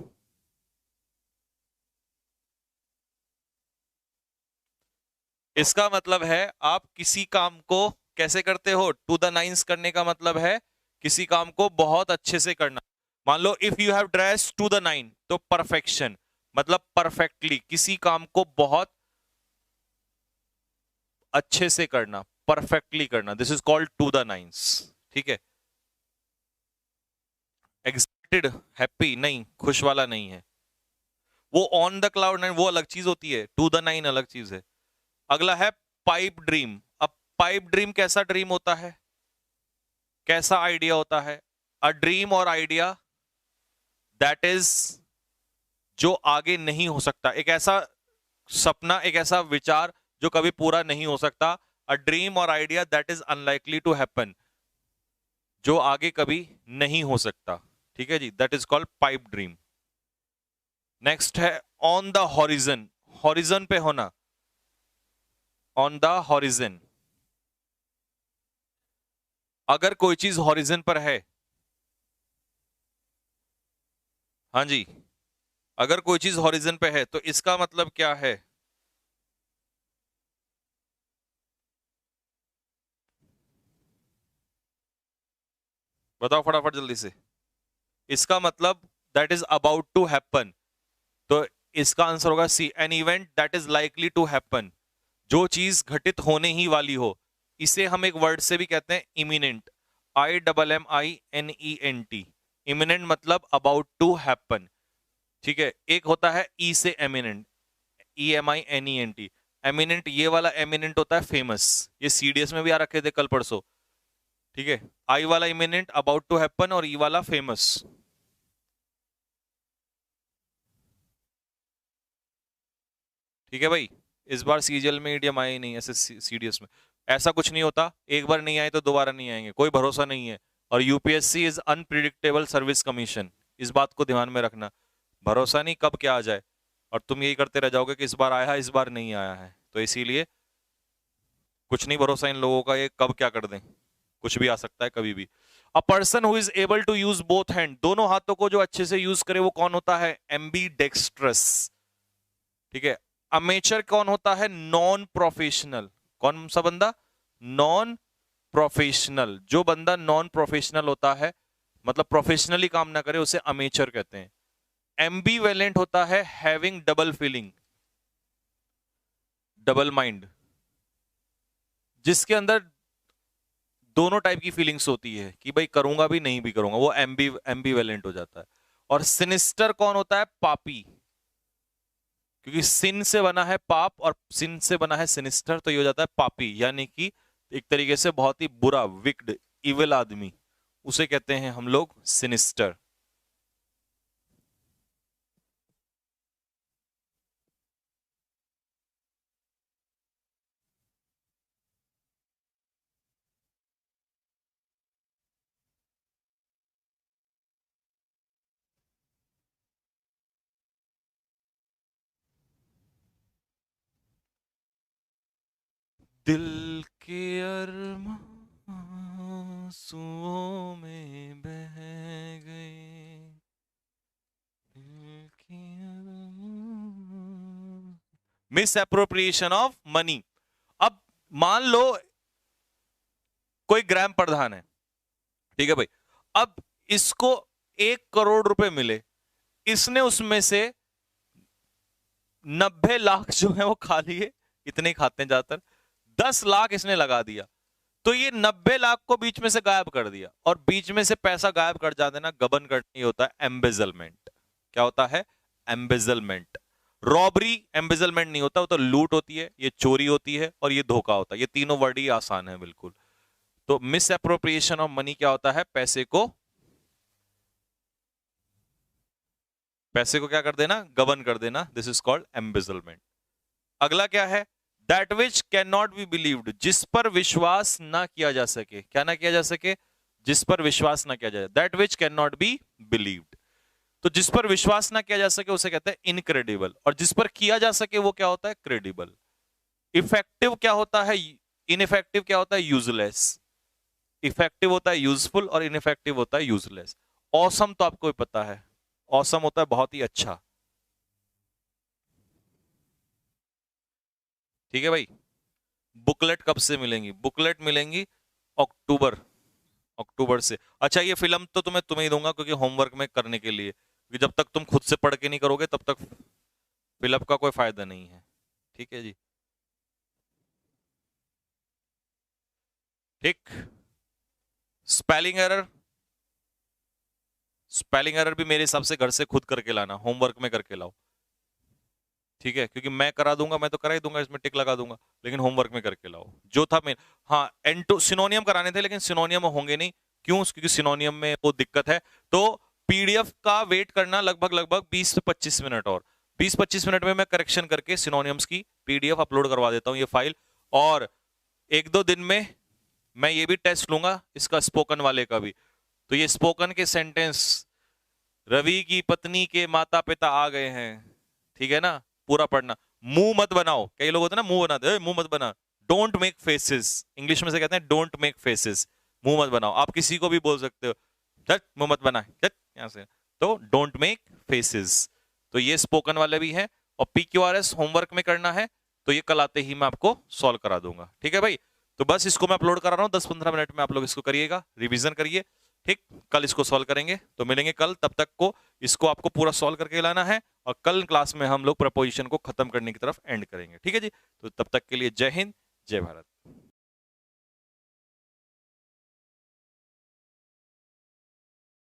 इसका मतलब है आप किसी काम को कैसे करते हो? टू द नाइन्स करने का मतलब है किसी काम को बहुत अच्छे से करना। मान लो if you have dress to the nine, तो परफेक्शन मतलब परफेक्टली, किसी काम को बहुत अच्छे से करना, परफेक्टली करना, this is called to the nines. ठीक है, एक्साइटेड हैप्पी नहीं, खुश वाला नहीं है वो। ऑन द क्लाउड नाइन वो अलग चीज होती है, टू द नाइन अलग चीज है। अगला है पाइप ड्रीम। अब पाइप ड्रीम कैसा ड्रीम होता है, कैसा आइडिया होता है? अ ड्रीम और आइडिया दैट इज जो आगे नहीं हो सकता, एक ऐसा सपना, एक ऐसा विचार जो कभी पूरा नहीं हो सकता। अ ड्रीम और idea that is unlikely to happen, जो आगे कभी नहीं हो सकता। ठीक है जी, that is called pipe dream. Next है ऑन द हॉरिजन, हॉरिजन पे होना, ऑन द हॉरिजन। अगर कोई चीज हॉरिजन पर है, हाँ जी, अगर कोई चीज हॉरिजन पे है तो इसका मतलब क्या है? बताओ फटाफट जल्दी से। इसका मतलब that is about to happen, तो इसका आंसर होगा C, an event that is likely to happen, जो चीज घटित होने ही वाली हो। इसे हम एक वर्ड से भी कहते हैं इमिनेंट, IMMINENT। इमिनेंट मतलब अबाउट टू हैपन। ठीक है, एक होता है ई से एमिनेंट, EMINENT। एमिनेंट, ये वाला एमिनेंट होता है फेमस, ये CDS में भी आ रखे थे कल परसों। ठीक है, आई वाला इमिनेंट अबाउट टू हैपन और ई वाला फेमस। ठीक है भाई, इस बार सीजीएल में ईडीएम आए ही नहीं, ऐसे CDS में ऐसा कुछ नहीं होता, एक बार नहीं आए तो दोबारा नहीं आएंगे, कोई भरोसा नहीं है। और UPSC is unpredictable service commission, इस बात को ध्यान में रखना, भरोसा नहीं कब क्या आ जाए, और तुम यही करते रह जाओगे कि इस बार आया है इस बार नहीं आया है, तो इसीलिए कुछ नहीं भरोसा इन लोगों का, ये कब क्या कर दें, कुछ भी आ सकता है कभी भी। A person who is able to use both hand, दोनों हाथों को जो अच्छे से यूज करे वो कौन होता है? एम्बी डेक्स्ट्रस। ठीक है, अमेचर कौन होता है? Non professional. कौन सा बंदा? Non professional. जो बंदा नॉन प्रोफेशनल होता है, मतलब प्रोफेशनली काम ना करे, उसे अमेचर कहते हैं। एम्बीवेलेंट होता है having double feeling, double mind, जिसके अंदर दोनों टाइप की फीलिंग्स होती है कि भाई करूंगा भी नहीं भी करूंगा, वो एम्बीवेलेंट हो जाता है। और सिनिस्टर कौन होता है? पापी, क्योंकि सिन से बना है पाप और सिन से बना है सिनिस्टर, तो ये हो जाता है पापी, यानी कि एक तरीके से बहुत ही बुरा, विक्ड, इविल आदमी, उसे कहते हैं हम लोग सिनिस्टर। दिल के अरमां आंसुओं में बह गए, दिल के मिस अप्रोप्रिएशन ऑफ मनी। अब मान लो कोई ग्राम प्रधान है, ठीक है भाई, अब इसको 1 करोड़ रुपए मिले, इसने उसमें से 90 लाख जो है वो खा लिए, इतने ही खाते हैं ज्यादातर, 10 लाख इसने लगा दिया, तो ये 90 लाख को बीच में से गायब कर दिया, और बीच में से पैसा गायब कर जा देना, गबन करना, ये होता है एम्बेजलमेंट। क्या होता है? एम्बेजलमेंट। रॉबरी एम्बेजलमेंट नहीं होता, वो तो लूट होती है, ये चोरी होती है, और ये धोखा होता है, ये तीनों वर्ड ही आसान है बिल्कुल। तो मिस अप्रोप्रिएशन ऑफ मनी क्या होता है? पैसे को क्या कर देना? गबन कर देना, दिस इज कॉल्ड एम्बेजलमेंट। अगला क्या है? That which can not be believed, जिस पर विश्वास ना किया जा सके। क्या ना किया जा सके? जिस पर विश्वास ना किया जाए, that which can not be believed. तो जिस पर विश्वास ना किया जा सके उसे कहते हैं इनक्रेडिबल, और जिस पर किया जा सके वो क्या होता है? क्रेडिबल। इफेक्टिव क्या होता है? इनइफेक्टिव क्या होता है? यूजलेस। इफेक्टिव होता है यूजफुल, और इनइफेक्टिव होता है यूजलेस। ऑसम तो आपको ही पता है, ऑसम होता है बहुत ही अच्छा। ठीक है भाई, बुकलेट कब से मिलेंगी? बुकलेट मिलेंगी अक्टूबर, अक्टूबर से। अच्छा, ये फिल्म तो तुम्हें ही दूंगा क्योंकि होमवर्क में करने के लिए, क्योंकि जब तक तुम खुद से पढ़ के नहीं करोगे तब तक फिलअप का कोई फायदा नहीं है। ठीक है जी, ठीक। स्पेलिंग एरर, स्पेलिंग एरर भी मेरे हिसाब से घर से खुद करके लाना, होमवर्क में करके लाओ। ठीक है, क्योंकि मैं करा दूंगा, मैं तो करा ही दूंगा, इसमें टिक लगा दूंगा, लेकिन होमवर्क में करके लाओ जो था मैं। हाँ, एंटो सिनोनियम कराने थे लेकिन सिनोनियम होंगे नहीं, क्यों? क्योंकि सिनोनियम में वो दिक्कत है। तो पीडीएफ का वेट करना लगभग लगभग 20 से 25 मिनट, और 20-25 मिनट में मैं करेक्शन करके सिनोनियम्स की पीडीएफ अपलोड करवा देता हूँ, ये फाइल। और 1-2 दिन में मैं ये भी टेस्ट लूंगा इसका, स्पोकन वाले का भी। तो ये स्पोकन के सेंटेंस, रवि की पत्नी के माता पिता आ गए हैं, ठीक है ना, पूरा पढ़ना। मुंह मत बनाओ, कई लोग होते हैं ना मुंह बनाते, मुंह मत बना, डोंट मेक फेसेस, इंग्लिश में से कहते हैं डोंट मेक फेसेस, मुंह मत बनाओ। आप किसी को भी बोल सकते हो, चल मुंह मत बना, चल यहां से, तो डोंट मेक फेसेस। तो ये स्पोकन वाले भी है। और PQRS होमवर्क में करना है, तो ये कल आते ही मैं आपको सॉल्व करा दूंगा। ठीक है भाई, तो बस इसको मैं अपलोड करा रहा हूँ, 10-15 मिनट में आप लोग इसको करिएगा, रिवीजन करिए। ठीक, कल इसको सॉल्व करेंगे, तो मिलेंगे कल। तब तक को इसको आपको पूरा सॉल्व करके लाना है, और कल क्लास में हम लोग प्रपोजिशन को खत्म करने की तरफ एंड करेंगे। ठीक है जी, तो तब तक के लिए जय हिंद, जय भारत।